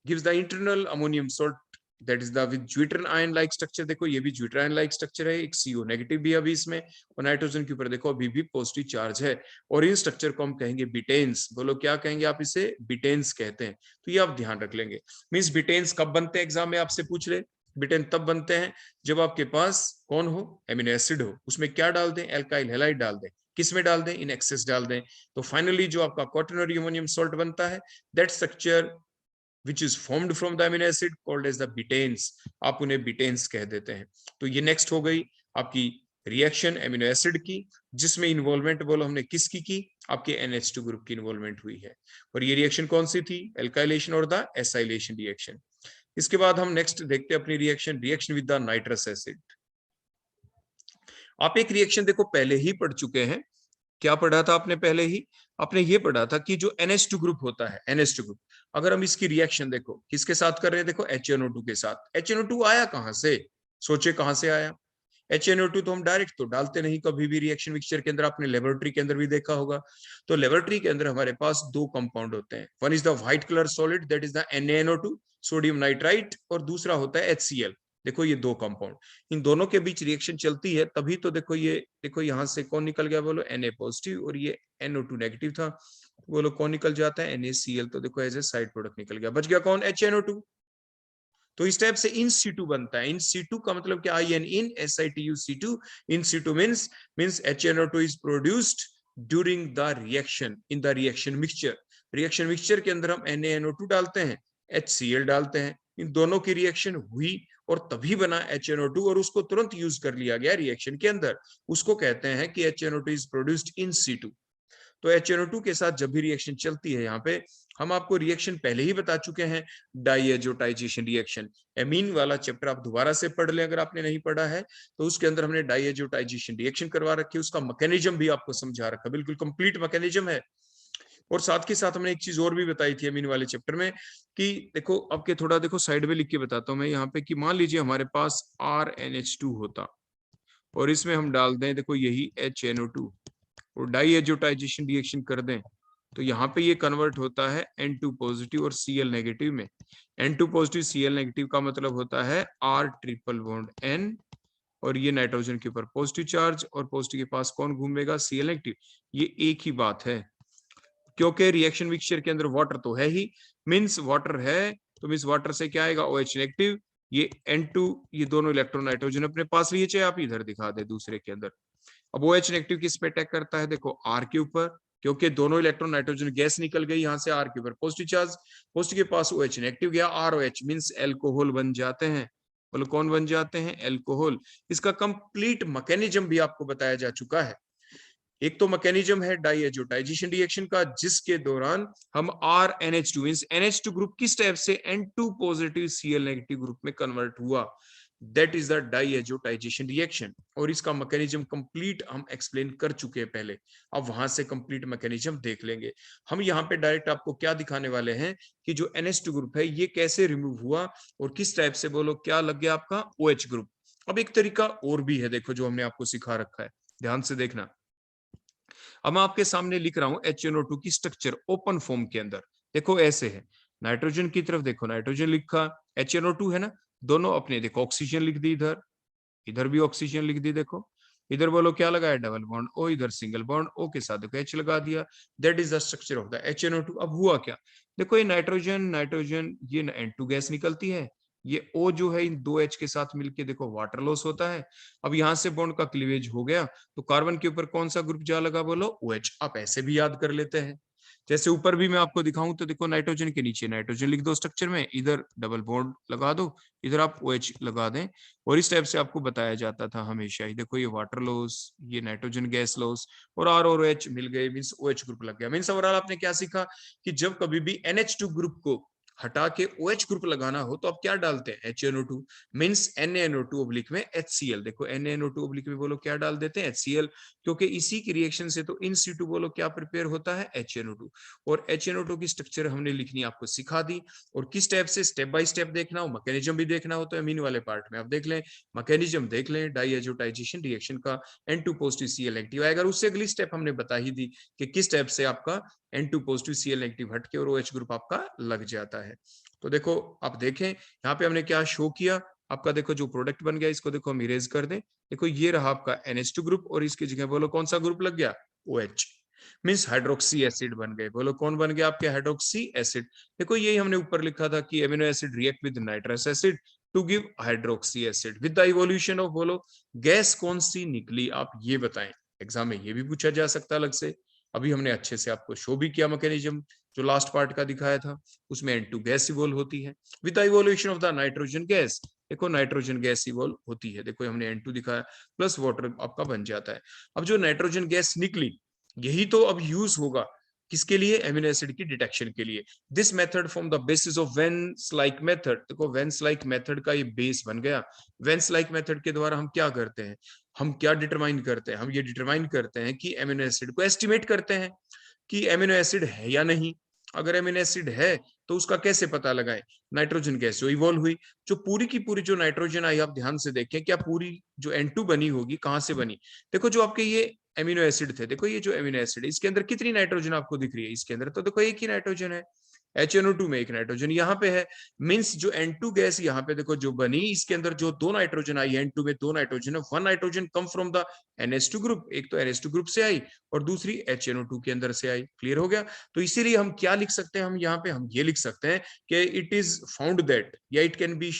gives the internal ammonium salt that is the with zwitter ion like structure. देखो ये भी ज्विटर आयन लाइक स्ट्रक्चर है, एक CO नेगेटिव भी अभी इसमें, और नाइट्रोजन के ऊपर देखो अभी भी पॉजिटिव चार्ज है, और इन स्ट्रक्चर को हम कहेंगे बिटेन्स। बोलो क्या कहेंगे आप इसे, बिटेन्स कहते हैं। तो ये आप ध्यान रख लेंगे। मींस बिटेन्स कब बनते हैं, एग्जाम में आपसे पूछ ले, बिटेन तब बनते हैं जब आपके पास कौन हो, एमिनो एसिड हो, उसमें क्या डाल दें, एल्काइल हैलाइड डाल दें, किस में डाल दें, इन एक्सेस डाल दें। तो फाइनली जो आपका क्वाटरनरी अमोनियम सॉल्ट बनता है, that structure which is formed from the amino acid called as the betanes, आप उन्हें बिटेन्स कह देते हैं। तो ये नेक्स्ट हो गई आपकी रिएक्शन एमिनो एसिड की, जिसमें इन्वॉल्वमेंट बोलो हमने किसकी की, आपके NH2 ग्रुप की इन्वॉल्वमेंट हुई है। और ये रिएक्शन कौन सी थी, एल्काइलेशन और द एसाइलेशन रिएक्शन। इसके बाद हम नेक्स्ट देखते हैं अपनी reaction with the nitrous acid. आप एक रिएक्शन देखो पहले ही पढ़ चुके हैं, क्या पढ़ा था आपने पहले ही, आपने ये पढ़ा था कि जो NH2 ग्रुप होता है, NH2 ग्रुप, अगर हम इसकी रिएक्शन देखो किसके साथ कर रहे हैं, देखो HNO2 के साथ। HNO2 आया कहां से, सोचे कहां से आया, HNO2 तो हम डायरेक्ट तो डालते नहीं कभी भी रिएक्शन मिक्सचर के अंदर, आपने लेबोरेटरी के अंदर भी देखा होगा। तो लेबोरेटरी के अंदर हमारे पास दो कंपाउंड होते हैं, one is the white colour solid that is the NaNO2 sodium nitrite, और दूसरा होता है HCl। देखो ये दो कंपाउंड, इन दोनों के बीच रिएक्शन चलती है, तभी तो देखो ये देखो यहां से कौन निकल गया, बोलो Na पॉजिटिव, और ये NO2 नेगेटिव था, बोलो कौन निकल जाता है, NaCl। तो देखो एज ए साइड प्रोडक्ट निकल गया, बच गया कौन, HNO2। तो इस टाइप से इन सीटू बनता है। इन सीटू का मतलब क्या, in SITU C2, in situ means HNO2 is produced during the reaction in the reaction mixture. Reaction mixture के अंदर हम NaNO2 डालते हैं, HCl डालते हैं, इन दोनों की रिएक्शन हुई और तभी बना HNO2, और उसको तुरंत यूज कर लिया गया रिएक्शन के अंदर। उसको कहते हैं कि HNO2 is produced in situ. तो HNO2 के साथ जब भी रिएक्शन चलती है, यहाँ पे हम आपको रिएक्शन पहले ही बता चुके हैं, डाइएजोटाइजेशन रिएक्शन। एमीन वाला चैप्टर आप दोबारा से पढ़ लें अगर आपने नहीं पढ़ा है, तो उसके अंदर हमने डाइएजोटाइजेशन रिएक्शन करवा रखी है, उसका मैकेनिज्म भी आपको समझा रखा, बिल्कुल कंप्लीट मैकेनिज्म है। और साथ के साथ हमने एक चीज और भी बताई थी अमीन वाले चैप्टर में, कि देखो आपके थोड़ा देखो साइड में लिख के बताता हूँ मैं यहाँ पे, कि मान लीजिए हमारे पास RNH2 होता, और इसमें हम डाल दें देखो यही HNO2, और डाइएजोटाइजेशन रिएक्शन कर दें, तो यहाँ पे ये कन्वर्ट होता है N2 पॉजिटिव और Cl नेगेटिव में। N2 पॉजिटिव Cl नेगेटिव का मतलब होता है R ट्रिपल बॉन्ड N, और ये नाइट्रोजन के ऊपर पॉजिटिव चार्ज, और पॉजिटिव के पास कौन घूमेगा, Cl नेगेटिव। ये एक ही बात है, क्योंकि रिएक्शन मिक्सचर के अंदर वाटर तो है ही, मींस वाटर है, तो मींस वाटर से क्या आएगा, OH नेगेटिव। ये N2, ये दोनों इलेक्ट्रॉन नाइट्रोजन अपने पास लिए, चाहे आप इधर दिखा दे दूसरे के अंदर। अब OH नेगेटिव किस पे अटैक करता है, देखो R के ऊपर, क्योंकि दोनों इलेक्ट्रॉन नाइट्रोजन गैस निकल गई यहाँ से R के ऊपर पॉजिटिव चार्ज, पॉजिटिव के पास OH नेगेटिव गया, ROH मींस एल्कोहल बन जाते हैं। बोलो कौन बन जाते हैं, एल्कोहल। इसका कंप्लीट मैकेनिज्म भी आपको बताया जा चुका है। एक तो मैकेनिज्म है डाइएजोटाइजेशन रिएक्शन का, जिसके दौरान हम RNH2 मींस NH2 ग्रुप किस टाइप से N2 positive Cl negative group में कन्वर्ट हुआ, that is the diazotisation reaction. और इसका मैकेनिज्म कंप्लीट हम एक्सप्लेन कर चुके हैं पहले, अब वहां से कंप्लीट मैकेनिज्म देख लेंगे। हम यहाँ पे डायरेक्ट आपको क्या दिखाने वाले हैं कि जो NH2 ग्रुप है ये कैसे रिमूव हुआ, और किस टाइप से बोलो क्या लग गया आपका OH ग्रुप। अब एक तरीका और भी है देखो, जो हमने आपको सिखा रखा है, ध्यान से देखना। अब मैं आपके सामने लिख रहा हूं HNO2 की स्ट्रक्चर ओपन फॉर्म के अंदर, देखो ऐसे है, नाइट्रोजन की तरफ देखो नाइट्रोजन लिखा, HNO2 है ना, दोनों अपने देखो ऑक्सीजन लिख दी, इधर इधर भी ऑक्सीजन लिख दी, देखो इधर बोलो क्या लगाया, डबल बॉन्ड ओ, इधर सिंगल बॉन्ड ओ के साथ देखो H लगा दिया। That is the structure of the HNO2। अब हुआ क्या, देखो ये नाइट्रोजन नाइट्रोजन ये N2 गैस निकलती है, ये O जो है इन दो H के साथ मिलके देखो वाटर लॉस होता है। अब यहां से बॉन्ड का क्लीवेज हो गया तो कार्बन के ऊपर कौन सा ग्रुप जा लगा, बोलो OH। आप ऐसे भी याद कर लेते हैं, जैसे ऊपर भी मैं आपको दिखाऊं तो देखो नाइट्रोजन के नीचे नाइट्रोजन लिख दो स्ट्रक्चर में, इधर डबल बॉन्ड लगा दो, इधर आप OH लगा दें। और इस टाइप से आपको बताया जाता था हमेशा ही। देखो ये वाटर लॉस, ये नाइट्रोजन गैस लॉस, और R और OH मिल गए मींस OH ग्रुप लग गया। मींस ओवरऑल आपने क्या सीखा कि जब कभी भी NH2 ग्रुप को हटा के OH ग्रुप लगाना हो तो आप क्या डालते हैं, HNO2 मींस NaNO2 ऑब्लिक में HCl। देखो NaNO2 ऑब्लिक में बोलो क्या डाल देते हैं, HCl, क्योंकि इसी की रिएक्शन से तो इन situ बोलो क्या प्रिपेयर होता है, HNO2। और HNO2 की स्ट्रक्चर हमने लिखनी आपको सिखा दी, और किस टाइप से स्टेप बाय स्टेप देखना हो, मैकेनिज्म भी देखना हो तो अमीन वाले पार्ट में आप देख लें, मैकेनिज्म देख लें, डाइएजोटाइजेशन रिएक्शन का N2 पॉजिटिव Cl नेगेटिव आएगा। उससे अगली स्टेप हमने बता ही दी कि किस टाइप से आपका N2 पॉजिटिव Cl नेगेटिव हट के और OH ग्रुप आपका लग जाता है। तो देखो आप देखें यहाँ पे हमने क्या शो किया, आपका देखो जो प्रोडक्ट बन गया इसको देखो हम इरेज कर दें। देखो ये रहा आपका NH2 ग्रुप और इसकी जगह बोलो कौन सा ग्रुप लग गया, OH मींस हाइड्रोक्सी एसिड बन गए। बोलो कौन बन गया आपके, हाइड्रोक्सी एसिड। देखो यही हमने ऊपर लिखा था कि amino acid react with nitrous acid to give hydroxy acid with the evolution of, बोलो गैस कौन सी निकली, आप ये बताएं। एग्जाम में ये भी पूछा जा सकता अलग से। अभी हमने अच्छे से आपको शो भी किया मैकेनिज्म, जो लास्ट पार्ट का दिखाया था उसमें N2 गैस इवोल्व होती है with the evolution of the nitrogen gas. देखो नाइट्रोजन गैस इवोल्व होती है, देखो हमने N2 दिखाया प्लस वाटर आपका बन जाता है। अब जो नाइट्रोजन गैस निकली यही तो अब यूज होगा किसके लिए, एमिनो एसिड की डिटेक्शन के लिए। This method form the basis of veins like method. देखो वेन्स लाइक मेथड का ये बेस बन गया। वेन्स लाइक मेथड के द्वारा हम क्या करते हैं, हम क्या डिटरमाइन करते हैं, हम ये डिटरमाइन करते हैं कि एमिनो एसिड को एस्टिमेट करते हैं कि एमिनो एसिड है या नहीं। अगर एमिनो एसिड है तो उसका कैसे पता लगाएं, नाइट्रोजन गैस जो इवॉल्व हुई, जो पूरी की पूरी जो नाइट्रोजन आई आप ध्यान से देखें, क्या पूरी जो N2 बनी होगी कहां से बनी। देखो जो आपके ये एमिनो एसिड थे, देखो ये जो एमिनो एसिड है इसके अंदर कितनी नाइट्रोजन आपको दिख रही है, इसके अंदर तो देखो एक ही नाइट्रोजन है, HNO2 में एक नाइट्रोजन यहाँ पे है। मींस जो N2 गैस यहाँ पे देखो जो बनी, इसके अंदर जो दो नाइट्रोजन आई, N2 में दो नाइट्रोजन है, one nitrogen come from the NH2 group, एक तो NH2 ग्रुप से आई और दूसरी HNO2 के अंदर से आई। क्लियर हो गया। तो इसीलिए हम क्या लिख सकते हैं, हम यहाँ पे हम ये लिख सकते हैं कि इट इज फाउंड दैट, या it can be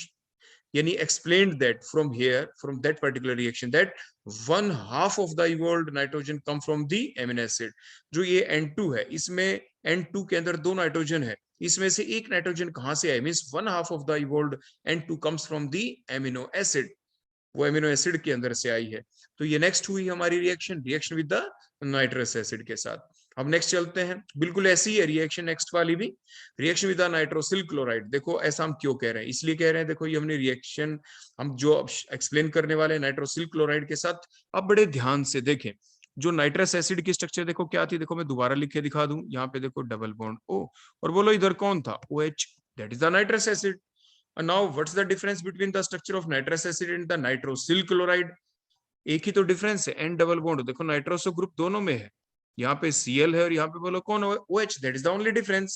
yani explained that from here, from that particular reaction, that one half of the evolved nitrogen come from the amino acid। जो ये N2 है इसमें N2 के अंदर दो नाइट्रोजन है, इसमें से एक नाइट्रोजन कहां से है, means one half of the evolved N2 comes from the amino acid, वो एमिनो एसिड के अंदर से आई है। तो ये नेक्स्ट हुई हमारी reaction, reaction with the nitrous acid के साथ। अब नेक्स्ट चलते हैं, बिल्कुल ऐसी है रिएक्शन नेक्स्ट वाली भी, reaction with the nitrosyl chloride. देखो ऐसा हम क्यों कह रहे हैं, इसलिए कह रहे हैं देखो ये हमने रिएक्शन हम जो एक्सप्लेन करने वाले हैं नाइट्रोसिल क्लोराइड के साथ, आप बड़े ध्यान से देखें। जो नाइट्रस एसिड की स्ट्रक्चर देखो क्या थी, देखो मैं दोबारा लिख के दिखा दूं, यहाँ पे देखो डबल बॉन्ड O और बोलो इधर कौन था, OH, that is the nitrous acid. And now what's the difference between the structure of nitrous acid and the nitrosyl chloride? एक ही तो डिफरेंस है, N डबल बॉन्ड देखो नाइट्रोसो ग्रुप दोनों में है, यहाँ पे Cl है और यहाँ पे बोलो कौन OH, that is the only difference.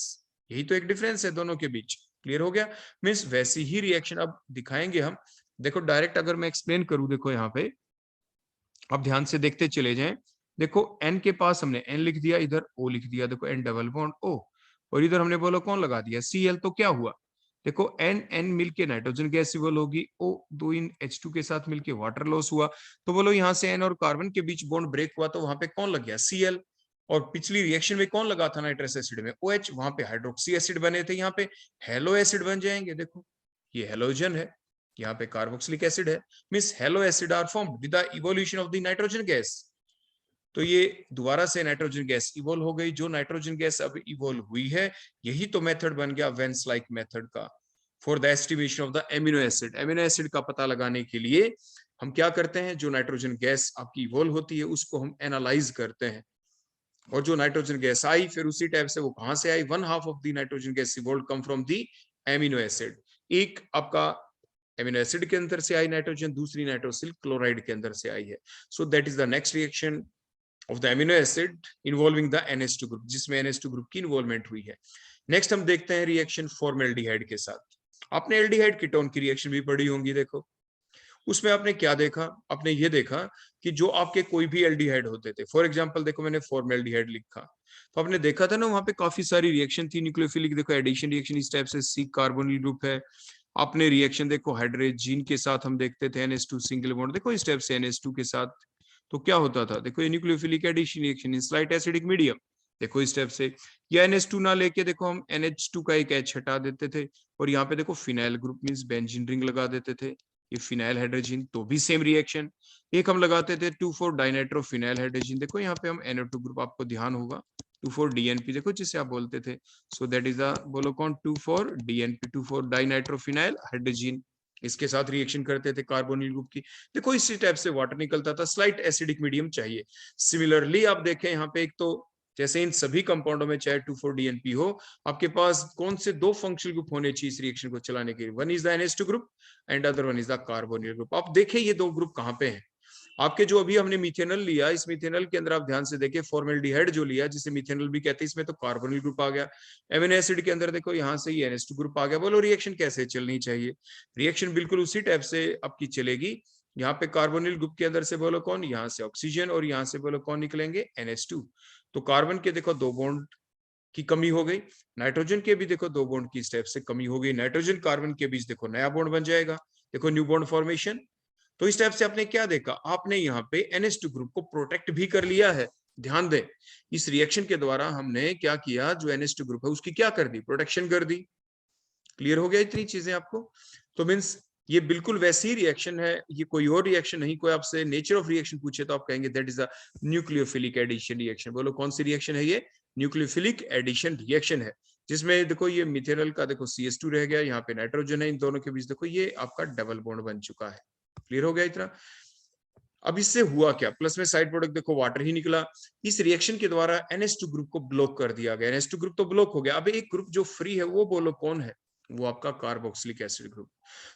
यही तो एक डिफरेंस है दोनों के बीच। क्लियर हो गया। मींस वैसी ही रिएक्शन अब दिखाएंगे हम। देखो डायरेक्ट अगर मैं एक्सप्लेन करूं, देखो यहाँ पे अब ध्यान से देखते चले जाएं। देखो N के पास हमने N लिख दिया, इधर O लिख दिया, देखो N डबल बॉन्ड O, और इधर हमने बोलो कौन लगा दिया, Cl। तो क्या हुआ, देखो N N मिलके नाइट्रोजन गैस इवॉल्व होगी, O दो इन H2 के साथ मिलके वाटर लॉस हुआ। तो बोलो यहाँ से N और कार्बन के बीच बॉन्ड ब्रेक हुआ तो वहां पे कौन लग गया, Cl। और पिछली रिएक्शन में कौन लगा था नाइट्रस एसिड में, OH, वहां पे हाइड्रोक्सी एसिड बने थे, यहाँ पे हेलो एसिड बन जाएंगे। देखो ये हेलोजन है, यहाँ पे कार्बोक्सिलिक एसिड है, means halo acid are formed with the evolution of the nitrogen gas. तो ये दोबारा से नाइट्रोजन गैस इवोल्व हो गई, जो नाइट्रोजन गैस अब इवोल्व हुई है यही तो मेथड बन गया वेन्स लाइक मेथड का for the estimation of the amino acid. Amino acid का पता लगाने के लिए हम क्या करते हैं, जो नाइट्रोजन गैस आपकी इवोल्व होती है उसको हम एनालाइज करते हैं, और जो नाइट्रोजन गैस आई फिर उसी टाइप से वो कहां से आई, one half of the nitrogen gas evolve come from the amino acid. एक आपका एमिनो एसिड के अंदर से आई नाइट्रोजन, दूसरी नाइट्रोसिल क्लोराइड के अंदर से आई है। So that is the next reaction of the amino acid involving the NH2 group, जिसमें NH2 ग्रुप की इन्वॉल्वमेंट हुई है। नेक्स्ट हम देखते हैं रिएक्शन फॉर्मेल्डिहाइड के साथ। आपने एल्डिहाइड कीटोन की रिएक्शन भी पढ़ी होंगी। देखो उसमें आपने क्या देखा, आपने ये देखा कि जो आपके कोई भी एल्डिहाइड होते थे, फॉर एग्जांपल देखो मैंने फॉर्मेल्डिहाइड लिखा, तो आपने देखा था ना वहां पे काफी सारी रिएक्शन थी न्यूक्लियोफिलिक, देखो एडिशन रिएक्शन इस टाइप से, सी कार्बोनिल ग्रुप है। आपने रिएक्शन देखो हाइड्रोजन के साथ हम देखते थे NH2 सिंगल बॉन्ड, देखो इस टाइप से NH2 के साथ, तो क्या होता था, देखो ये nucleophilic addition reaction in slight acidic medium, देखो इस टाइप से। या NH2 ना लेके देखो हम NH2 का एक H हटा देते थे, और यहाँ पे देखो phenyl group means benzene ring लगा देते थे, ये फिनाइल हाइड्रोजन, तो भी सेम रिएक्शन। एक हम लगाते थे 2,4 डाइनाइट्रो फिनाइल हाइड्रोजन, देखो यहाँ पे हम NO2 ग्रुप, आपको ध्यान होगा 2,4 DNP, देखो जिसे आप बोलते थे, सो दैट इज द बोलो कौन 2,4 DNP, 2,4 डाइनाइट्रो फिनाइल हाइड्रोजन, इसके साथ रिएक्शन करते थे कार्बोनिल ग्रुप की, देखो इसी टाइप से वाटर निकलता था, स्लाइट एसिडिक मीडियम चाहिए। सिमिलरली आप देखें यहाँ पे, एक तो जैसे इन सभी कंपाउंडों में चाहे 2,4 DNP हो, आपके पास कौन से दो फंक्शनल ग्रुप होने चाहिए इस रिएक्शन को चलाने के लिए, one is the NH2 group and other one is the carbonyl group. आप देखें ये दो ग्रुप कहाँ पे हैं आपके, जो अभी हमने मिथेनॉल लिया, इस मिथेनॉल के अंदर आप ध्यान से देखिए फॉर्मेल्डिहाइड जो लिया, जिसे मिथेनॉल भी कहते हैं, इसमें तो कार्बोनिल ग्रुप आ गया। एमिनो एसिड के अंदर देखो यहाँ से ये NH2 ग्रुप आ गया। बोलो रिएक्शन कैसे चलनी चाहिए, रिएक्शन बिल्कुल उसी टाइप से आपकी चलेगी। यहाँ पे कार्बोनिल ग्रुप के अंदर से बोलो कौन, यहाँ से ऑक्सीजन, और यहाँ से बोलो कौन निकलेंगे NH2। तो कार्बन के देखो 2 बॉन्ड की कमी हो गई, नाइट्रोजन के भी देखो 2 बॉन्ड की स्टेप से कमी हो गई, नाइट्रोजन कार्बन के बीच देखो नया बॉन्ड बन जाएगा, देखो न्यू बॉन्ड फॉर्मेशन। तो इस टाइप से आपने क्या देखा, आपने यहाँ पे NH2 ग्रुप को प्रोटेक्ट भी कर लिया है। ध्यान दें, इस रिएक्शन के द्वारा हमने क्या किया, जो NH2 ग्रुप है उसकी क्या कर दी, प्रोटेक्शन कर दी। क्लियर हो गया इतनी चीजें आपको? तो मीन्स ये बिल्कुल वैसी ही रिएक्शन है, ये कोई और रिएक्शन नहीं। कोई आपसे नेचर ऑफ रिएक्शन पूछे तो आप कहेंगे that is the nucleophilic addition reaction. बोलो कौन सी रिएक्शन है ये, न्यूक्लियोफिलिक एडिशन रिएक्शन है, जिसमें देखो ये मिथेनॉल का देखो CH2 रह गया, यहाँ पे नाइट्रोजन है, इन दोनों के बीच देखो ये आपका डबल बॉन्ड बन चुका है। क्लियर हो गया इतना? अब इससे हुआ क्या, प्लस में साइड प्रोडक्ट देखो वाटर ही निकला। इस रिएक्शन के द्वारा NH2 ग्रुप को ब्लॉक कर दिया गया, NH2 ग्रुप तो ब्लॉक हो गया। अब एक ग्रुप जो फ्री है वो बोलो कौन है, वो आपका कार्बोक्सिलिक एसिड ग्रुप।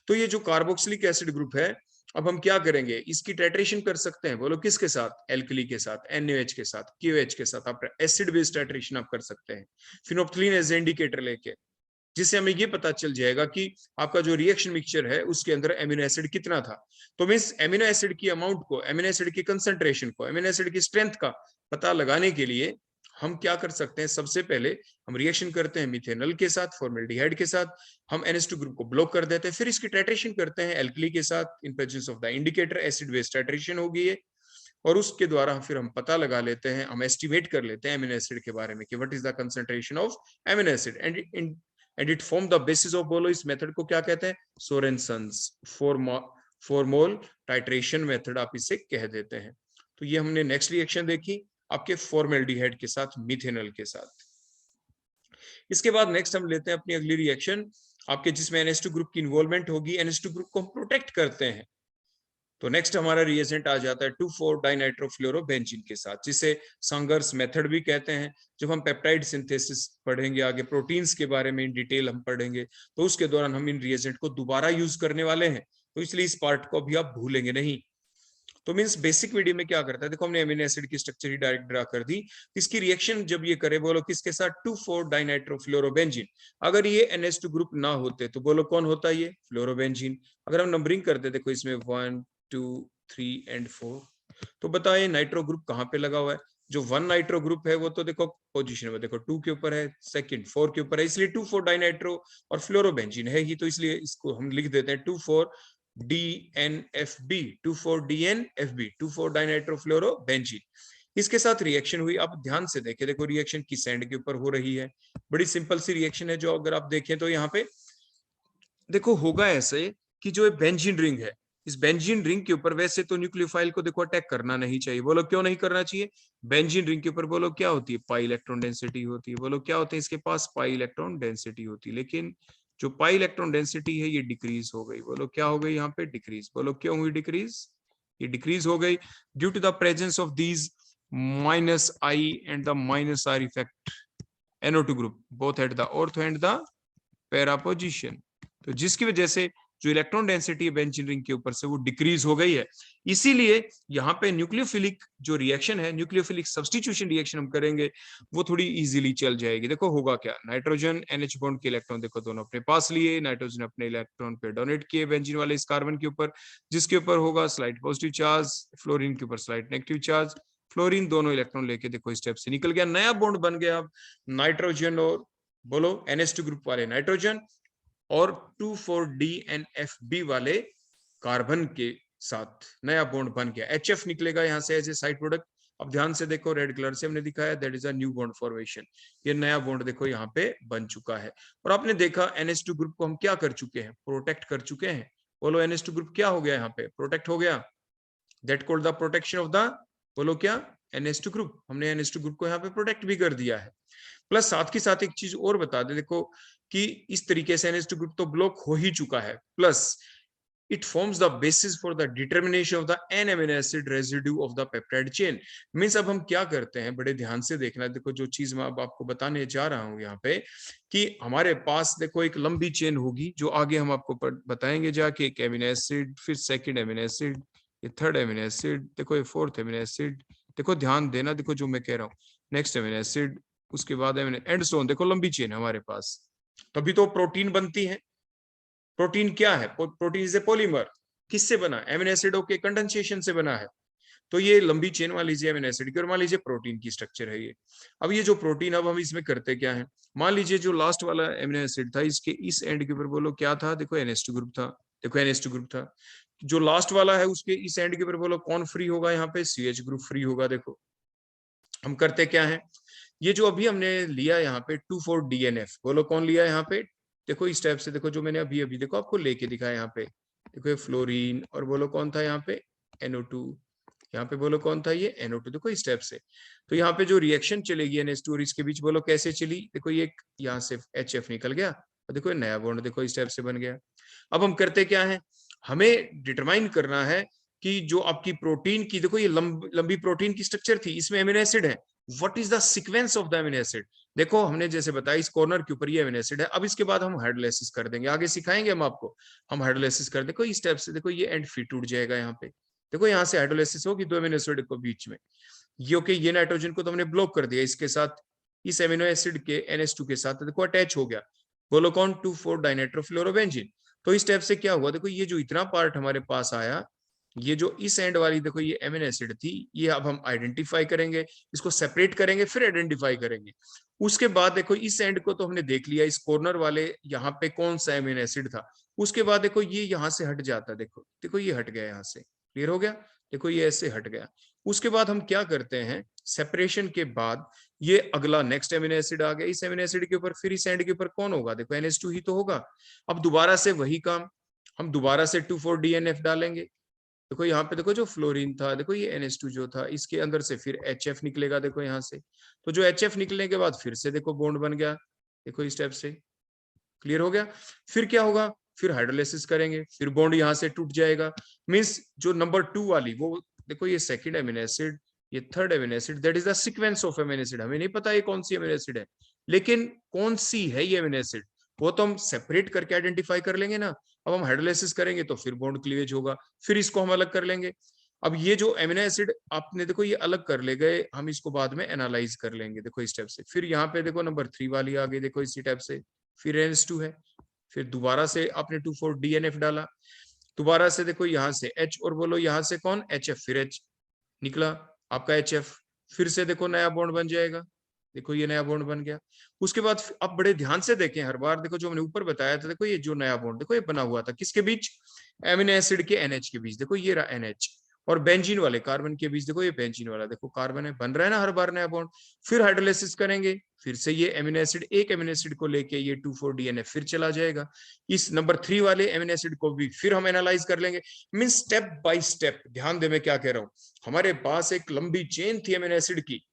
तो ये जो कार्बोक्सिलिक एसिड ग्रुप है, अब हम क्या करेंगे, इसकी टाइट्रेशन कर सकते हैं, बोलो किसके साथ, एल्कली के साथ, NaOH के साथ, KOH के साथ, आप एसिड बेस्ड टाइट्रेशन आप कर सकते हैं, फिनोप्थलीन एज इंडिकेटर लेके, जिससे हमें ये पता चल जाएगा कि आपका जो रिएक्शन मिक्सचर है उसके अंदर एमिनो एसिड कितना था। तो मींस एमिनो एसिड की अमाउंट को, एमिनो एसिड की कंसंट्रेशन को, एमिनो एसिड की स्ट्रेंथ का पता लगाने के लिए हम क्या कर सकते हैं, सबसे पहले हम रिएक्शन करते हैं मिथेनॉल के साथ, फॉर्मेल्डिहाइड के साथ, हम NH2 ग्रुप को ब्लॉक कर देते हैं, फिर इसकी टाइट्रेशन करते हैं एल्कली के साथ in presence of the indicator, acid based titration होगी ये, और उसके द्वारा फिर हम पता लगा लेते हैं, हम एस्टिमेट कर लेते हैं एमिनो एसिड के बारे में कि what is the concentration of amino acid, and it form the basis of, बोलो इस मेथड को क्या कहते हैं, सोरेनसन्स फॉर्मोल टाइट्रेशन मेथड आप इसे कह देते हैं। तो ये हमने नेक्स्ट रिएक्शन देखी आपके फॉर्मेल्डिहाइड के साथ, मिथेनॉल के साथ। इसके बाद नेक्स्ट हम लेते हैं अपनी अगली रिएक्शन आपके, जिसमें NH2 ग्रुप की इन्वॉल्वमेंट होगी, NH2 ग्रुप को हम प्रोटेक्ट करते हैं। तो नेक्स्ट हमारा रिएजेंट आ जाता है 2,4 डाइनाइट्रोफ्लोरोबेंजीन के साथ, जिसे सांगर्स मेथड भी कहते हैं। जब हम पेप्टाइड सिंथेसिस पढ़ेंगे आगे, प्रोटीन्स के बारे में इन डिटेल हम पढ़ेंगे, तो उसके दौरान हम इन रिएजेंट को दोबारा यूज करने वाले हैं, तो इसलिए इस पार्ट को भी आप भूलेंगे नहीं। तो मींस बेसिक वीडियो में क्या करता है, देखो हमने एमिनो एसिड की स्ट्रक्चर ही डायरेक्ट ड्रा कर दी। इसकी रिएक्शन जब ये करे, बोलो किसके साथ, 2,4 डाइनाइट्रोफ्लोरोबेंजीन। अगर ये NH2 ग्रुप ना होते तो बोलो कौन होता है ये, फ्लोरोबेंजीन। अगर हम नंबरिंग करते देखो इसमें 1 2 3 एंड 4, तो बताओ ये नाइट्रो ग्रुप कहाँ पे लगा हुआ है। जो 1 नाइट्रो ग्रुप है वो तो देखो पोजीशन में देखो 2 के ऊपर है, सेकंड 4 के ऊपर है, इसलिए 2,4 डाइनाइट्रो और फ्लोरोबेंजीन है ही, तो इसलिए इसको हम लिख देते हैं 2,4 DNFB, 2,4 DNFB, 2,4 डाइनाइट्रोफ्लोरोबेंजीन। इसके साथ रिएक्शन हुई। आप ध्यान से देखें, देखो रिएक्शन किस एंड के ऊपर हो रही है, बड़ी सिंपल सी रिएक्शन है, जो अगर आप देखें तो यहाँ पे देखो होगा ऐसे कि जो बेंजीन रिंग है, इस बेंजीन रिंग के ऊपर वैसे तो न्यूक्लियोफाइल को देखो अटैक करना नहीं चाहिए। बोलो क्यों नहीं करना चाहिए, बेंजीन रिंग के ऊपर बोलो क्या होती है, पाई इलेक्ट्रॉन डेंसिटी होती है। बोलो क्या होता है, इसके पास पाई इलेक्ट्रॉन डेंसिटी होती है, लेकिन जो पाई इलेक्ट्रॉन डेंसिटी है ये डिक्रीज हो गई। बोलो क्या हो गई यहाँ पे, डिक्रीज। बोलो क्यों हुई डिक्रीज, ये डिक्रीज हो गई due to the presence of these -I and the -R effect NO2 group both at the ortho and the para position. तो जिसकी वजह से जो इलेक्ट्रॉन डेंसिटी है बेंजीन रिंग के ऊपर से वो डिक्रीज हो गई है। इसीलिए यहाँ पे न्यूक्लियोफिलिक जो रिएक्शन है, न्यूक्लियोफिलिक सब्स्टिट्यूशन रिएक्शन हम करेंगे, वो थोड़ी इजीली चल जाएगी। देखो होगा क्या, नाइट्रोजन NH बॉन्ड के इलेक्ट्रॉन देखो दोनों अपने पास लिए, नाइट्रोजन अपने इलेक्ट्रॉन पे डोनेट किए बेंजीन वाले इस कार्बन के ऊपर, जिसके ऊपर होगा स्लाइड पॉजिटिव चार्ज, फ्लोरीन के ऊपर स्लाइड नेगेटिव चार्ज। फ्लोरीन दोनों इलेक्ट्रॉन लेके देखो स्टेप से निकल गया, नया बॉन्ड बन गया। अब नाइट्रोजन और बोलो NH2 ग्रुप वाले नाइट्रोजन और 2,4-DNFB वाले कार्बन के साथ नया बॉन्ड बन गया। HF निकलेगा यहाँ से एज ए साइड प्रोडक्ट। अब ध्यान से देखो, रेड कलर से हमने दिखाया, that is a new bond formation. ये नया बॉन्ड देखो यहाँ पे बन चुका है। और आपने देखा NH2 ग्रुप को हम क्या कर चुके हैं, प्रोटेक्ट कर चुके हैं। बोलो NH2 ग्रुप क्या हो गया, यहाँ पे प्रोटेक्ट हो गया। That called the protection of the, बोलो क्या, NH2 ग्रुप। हमने NH2 ग्रुप को यहाँ पे प्रोटेक्ट भी कर दिया है। प्लस साथ के साथ एक चीज और बता दे, देखो कि इस तरीके से NH2 ग्रुप तो ब्लॉक हो ही चुका है, plus it forms the basis for the determination of the n amino acid residue of the peptide chain। Means अब हम क्या करते हैं, बड़े ध्यान से देखना। देखो जो चीज मैं अब आपको बताने जा रहा हूं यहाँ पे, कि हमारे पास देखो एक लंबी चेन होगी, जो आगे हम आपको बताएंगे जाके। एक एमिनो एसिड, फिर सेकंड एमिनो एसिड, ये थर्ड एमिनो एसिड, देखो ये फोर्थ एमिनो एसिड। देखो ध्यान देना, देखो जो मैं कह रहा हूँ, नेक्स्ट एमिनो एसिड, उसके बाद एमिनो एंड सो ऑन। देखो लंबी चेन है हमारे पास, तभी तो प्रोटीन बनती है। प्रोटीन क्या है, प्रोटीन इज ए पॉलीमर। किससे बना, एमिनो एसिडों के कंडेंसेशन से बना है। तो ये लंबी चेन मान लीजिए एमिनो एसिड की, और मान लीजिए प्रोटीन की स्ट्रक्चर है ये। अब ये जो प्रोटीन, अब हम इसमें करते क्या है, मान लीजिए जो लास्ट वाला एमिनो एसिड था, इसके इस एंड के ऊपर बोलो क्या था, देखो NH2 ग्रुप था। देखो NH2 ग्रुप था। जो लास्ट वाला है उसके इस एंड के ऊपर बोलो कौन फ्री होगा, यहाँ पे CH ग्रुप फ्री होगा। देखो हम करते क्या है, ये जो अभी हमने लिया यहाँ पे 2,4-DNF, बोलो कौन लिया यहाँ पे। देखो इस टाइप से, देखो जो मैंने अभी अभी देखो आपको लेके दिखाया यहाँ पे, देखो ये फ्लोरीन, और बोलो कौन था यहाँ पे, NO2। यहाँ पे बोलो कौन था, ये NO2। देखो इस टाइप से। तो यहाँ पे जो रिएक्शन चलेगी NH2 और इसके बीच, बोलो कैसे चली। देखो ये यहाँ से HF निकल गया, और देखो ये नया बॉन्ड देखो इस टाइप से बन गया। अब हम करते क्या है, हमें डिटरमाइन करना है कि जो आपकी प्रोटीन की, देखो ये लंबी प्रोटीन की स्ट्रक्चर थी, इसमें एमिनो एसिड है। What is the sequence of the amino acid. देखो हमने जैसे बताया, इस कॉर्नर के ऊपर ये एमिनो एसिड है। अब इसके बाद हम हाइड्रोलाइसिस कर देंगे, आगे सिखाएंगे हम आपको। हम हाइड्रोलाइसिस कर देखो इस टाइप से, देखो ये एंड फिर टूट जाएगा यहाँ पे। देखो यहाँ से हाइड्रोलाइसिस होगी दो एमिनो एसिड को बीच में। ये ओके, ये नाइट्रोजन को तो हमने ब्लॉक कर दिया, इसके साथ इस एमिनो एसिड के NH2 के साथ देखो अटैच हो गया। बोलो कौन, 2,4-डाइनाइट्रोफ्लोरोबेंजीन। तो इस टाइप से क्या हुआ, देखो ये जो इतना पार्ट हमारे पास आया, ये जो इस एंड वाली देखो ये एमिनो एसिड थी, ये अब हम आइडेंटिफाई करेंगे, इसको सेपरेट करेंगे, फिर आइडेंटिफाई करेंगे। उसके बाद देखो इस एंड को तो हमने देख लिया, इस कॉर्नर वाले यहाँ पे कौन सा एमिनो एसिड था। उसके बाद देखो ये यहाँ से हट जाता है, देखो देखो ये हट गया यहाँ से, क्लियर हो गया। देखो ये ऐसे हट गया। उसके बाद हम क्या करते हैं, सेपरेशन के बाद ये अगला नेक्स्ट एमिनो एसिड आ गया। इस एमिनो एसिड के ऊपर फिर इस एंड के ऊपर कौन होगा, देखो NH2 ही तो होगा। अब दोबारा से वही काम, हम दोबारा से 2,4-DNF डालेंगे। देखो यहाँ पे देखो जो फ्लोरीन था, देखो ये NH2 जो था, इसके अंदर से फिर HF निकलेगा, देखो यहाँ से। तो जो HF निकलने के बाद फिर से देखो बॉन्ड बन गया, देखो इस टाइप से, क्लियर हो गया। फिर क्या होगा, फिर हाइड्रोलाइसिस करेंगे, फिर बॉन्ड यहाँ से टूट जाएगा। मींस जो नंबर 2 वाली, वो देखो ये सेकंड एमिनो एसिड, ये third amino acid, that is the sequence of amino acid. हमें नहीं पता ये कौन सी एमिनो एसिड है, लेकिन कौन सी है ये एमिनो एसिड, वो तो हम सेपरेट करके आइडेंटिफाई कर लेंगे ना। अब हम हाइड्रोलाइसिस करेंगे तो फिर बॉन्ड क्लीवेज होगा, फिर इसको हम अलग कर लेंगे। अब ये जो एमिनो एसिड आपने देखो ये अलग कर ले गए, हम इसको बाद में एनालाइज कर लेंगे, देखो इस टाइप से। फिर यहाँ पे देखो नंबर 3 वाली आ गई, देखो इसी टाइप से, फिर NH2 है। फिर दोबारा से आपने 2,4-DNF डाला, दोबारा से देखो यहाँ से H, और बोलो यहाँ से कौन, HF, फिर H निकला आपका HF। फिर से देखो नया बॉन्ड बन जाएगा, देखो ये नया बॉन्ड बन गया। उसके बाद आप बड़े ध्यान से देखें, हर बार देखो जो मैंने ऊपर बताया था, देखो ये जो नया बॉन्ड देखो ये बना हुआ था किसके बीच, एमिनो एसिड के NH के बीच। देखो ये रहा NH, और बेंजीन वाले कार्बन के बीच, देखो ये बेंजीन वाला देखो कार्बन है, बन रहा है ना हर बार नया बॉन्ड। फिर हाइड्रोलाइसिस करेंगे, फिर से ये एमिनो एसिड, एक एमिनो एसिड को लेके ये 2,4-DNF फिर चला जाएगा। इस नंबर 3 वाले एमिनो एसिड को भी फिर हम एनालाइज कर लेंगे। मीन स्टेप बाय स्टेप, ध्यान दे मैं क्या कह रहा हूं। हमारे पास एक लंबी चेन थी एमिनो एसिड की,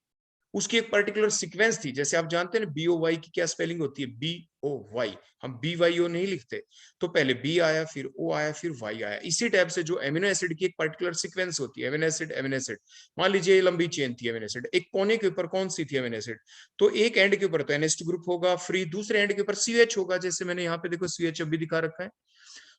उसकी एक पर्टिकुलर सीक्वेंस थी। जैसे आप जानते हैं ना BOY की क्या स्पेलिंग होती है, BOY, हम BYO नहीं लिखते। तो पहले B आया, फिर O आया, फिर Y आया। इसी टाइप से जो एमिनो एसिड की एक पर्टिकुलर सीक्वेंस होती है, एमिनो एसिड एमिनो एसिड, मान लीजिए ये लंबी चेन थी एमिनो एसिड, एक कोने के ऊपर कौन सी थी एमिनो एसिड, तो एक एंड के ऊपर तो NH2 ग्रुप होगा फ्री, दूसरे एंड के ऊपर CH होगा। जैसे मैंने यहाँ पे देखो CH भी दिखा रखा है।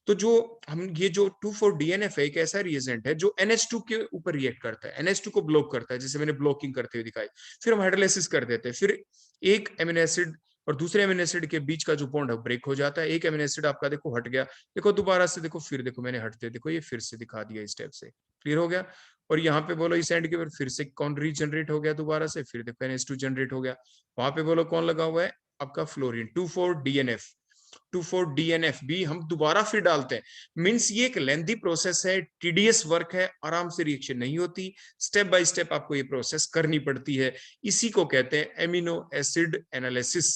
तो जो हम ये जो 2,4-DNF है एक ऐसा रिएजेंट है जो NH2 के ऊपर रिएक्ट करता है, NH2 को ब्लॉक करता है, जैसे मैंने ब्लॉकिंग करते हुए दिखाई। फिर हम हाइड्रोलाइसिस कर देते हैं, फिर एक एमिनो एसिड और दूसरे एमिनो एसिड के बीच का जो बॉन्ड है ब्रेक हो जाता है। एक एमिनो एसिड आपका देखो हट गया, देखो दोबारा से देखो, फिर देखो मैंने हटते, देखो ये फिर से दिखा दिया इस स्टेप से, क्लियर हो गया। और यहाँ पे बोलो इस एंड के फिर से कौन रीजनरेट हो गया दोबारा से, फिर देखो NH2 जनरेट हो गया। वहां पे बोलो कौन लगा हुआ है, आपका फ्लोरीन 2,4-DNF। 2,4-DNF भी हम दोबारा फिर डालते हैं। मींस ये एक लेंथी प्रोसेस है, टीडीएस वर्क है, आराम से रिएक्शन नहीं होती, स्टेप बाय स्टेप आपको ये प्रोसेस करनी पड़ती है। इसी को कहते हैं amino acid analysis.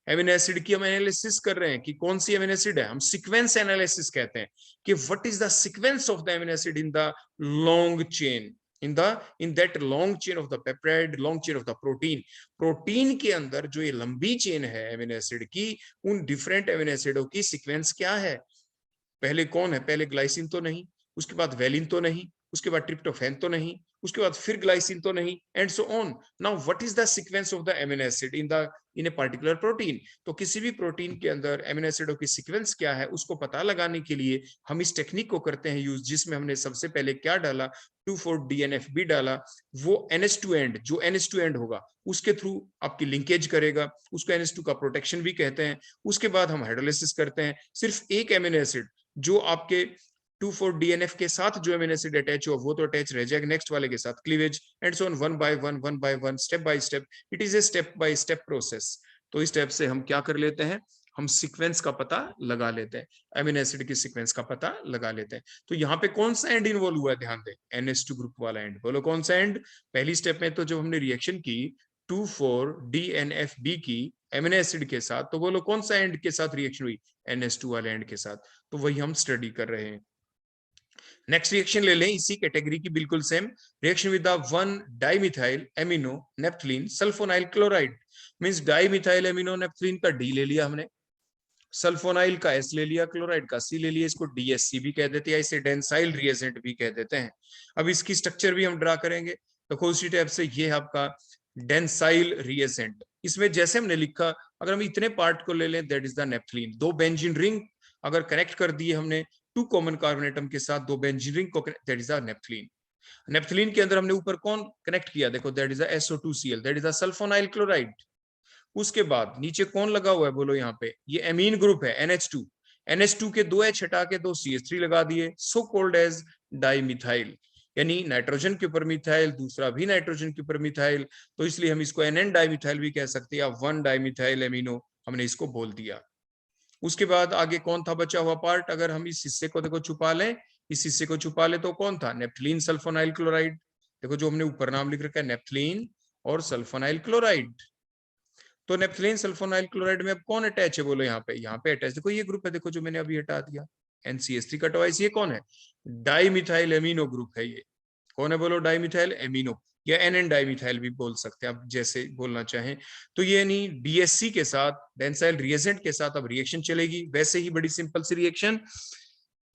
Amino acid की हम एनालिसिस कर रहे हैं कि कौन सी एमिनो एसिड है, हम सीक्वेंस एनालिसिस कहते हैं कि what is the sequence of the amino acid in the long chain, in that long chain of the peptide, long chain of the protein के अंदर जो ये लंबी चेन है एमिनो एसिड की, उन डिफरेंट एमिनो एसिडों की सीक्वेंस क्या है, पहले कौन है, पहले ग्लाइसिन तो नहीं, उसके बाद वेलिन तो नहीं, उसके बाद ट्रिप्टोफैन तो नहीं, उसके बाद फिर ग्लाइसिन तो नहीं, and so on. Now what is the sequence of the amino acid in a particular protein. तो किसी भी प्रोटीन के अंदर एमिनो एसिडों की सीक्वेंस क्या है उसको पता लगाने के लिए हम इस टेक्निक को करते हैं यूज, जिसमें हमने सबसे पहले क्या डाला, 2,4-DNF भी डाला। वो NH2 एंड, जो NH2 एंड होगा उसके थ्रू आपकी लिंकेज करेगा, उसको NH2 का प्रोटेक्शन भी कहते हैं। उसके बाद हम हाइड्रोलाइसिस करते हैं, सिर्फ एक एमिनो एसिड जो आपके 2,4-DNF के साथ जो एमिनो एसिड अटैच हो वो तो अटैच रह जाएगा, नेक्स्ट वाले के साथ cleavage and so on, one by one, step by step. It is a step by step process. तो इस स्टेप से हम क्या कर लेते हैं, हम सीक्वेंस का पता लगा लेते हैं, एमिनो एसिड की सीक्वेंस का पता लगा लेते हैं। तो यहाँ पे कौन सा एंड इन्वॉल्व हुआ है, ध्यान दें, NH2 ग्रुप वाला एंड। बोलो कौन सा एंड, पहली स्टेप में तो जब हमने रिएक्शन की 2,4-DNFB की एमिनो एसिड के साथ, तो बोलो कौन सा एंड के साथ रिएक्शन हुई, NH2 वाले एंड के साथ। तो वही हम स्टडी कर रहे हैं। नेक्स्ट रिएक्शन ले लें इसी कैटेगरी की, बिल्कुल same reaction with one dimethyl amino naphthalene sulfonyl chloride. Means dimethyl amino naphthalene का डी ले लिया हमने, सल्फोनाइल का एस ले लिया, क्लोराइड का सी ले लिया, इसको DSC भी कह देते हैं, इसे डेंसाइल रिएजेंट भी कह देते हैं। अब इसकी स्ट्रक्चर भी हम ड्रा करेंगे, तो उसी टाइप से ये है आपका डेंसाइल रिएजेंट। इसमें जैसे हमने लिखा, अगर हम इतने पार्ट को ले लें, दैट इज द नेप्थलीन। दो बेंजीन रिंग अगर कनेक्ट कर दिए हमने 2 कॉमन कार्बन एटम के साथ, दो बेंजीन रिंग को, that is the naphthalene. Naphthalene के अंदर हमने ऊपर कौन कनेक्ट किया, देखो that is the SO2Cl, that is the sulfonyl chloride. उसके बाद नीचे कौन लगा हुआ है, बोलो यहाँ पे, ये एमीन ग्रुप है NH2। NH2 के 2 H हटा के 2 CH3 लगा दिए, सो कॉल्ड एज डाइमिथाइल, यानी नाइट्रोजन के ऊपर मिथाइल, दूसरा भी नाइट्रोजन के ऊपर मिथाइल, तो इसलिए हम इसको NN डाइमिथाइल भी कह सकते हैं, या 1-डाइमिथाइल एमिनो हमने इसको बोल दिया। उसके बाद आगे कौन था बचा हुआ पार्ट, अगर हम इस हिस्से को देखो छुपा लें, इस हिस्से को छुपा ले तो कौन था, नेप्थलीन सल्फोनाइल क्लोराइड। देखो जो हमने ऊपर नाम लिख रखा है नेप्थलीन और सल्फोनाइल क्लोराइड। तो नेप्थलीन सल्फोनाइल क्लोराइड में अब कौन अटैच है, बोलो यहाँ पे अटैच, देखो ये ग्रुप है, देखो जो मैंने अभी हटा दिया NCH3 का ट्वाइस, ये कौन है, डाइमिथाइल एमिनो ग्रुप है। ये कौन है, बोलो डाइमिथाइल एमिनो, या NN डाइमिथाइल भी बोल सकते हैं आप, जैसे बोलना चाहें। तो ये नहीं DSC के साथ, डेंसाइल रिएजेंट के साथ अब रिएक्शन चलेगी, वैसे ही बड़ी सिंपल सी रिएक्शन।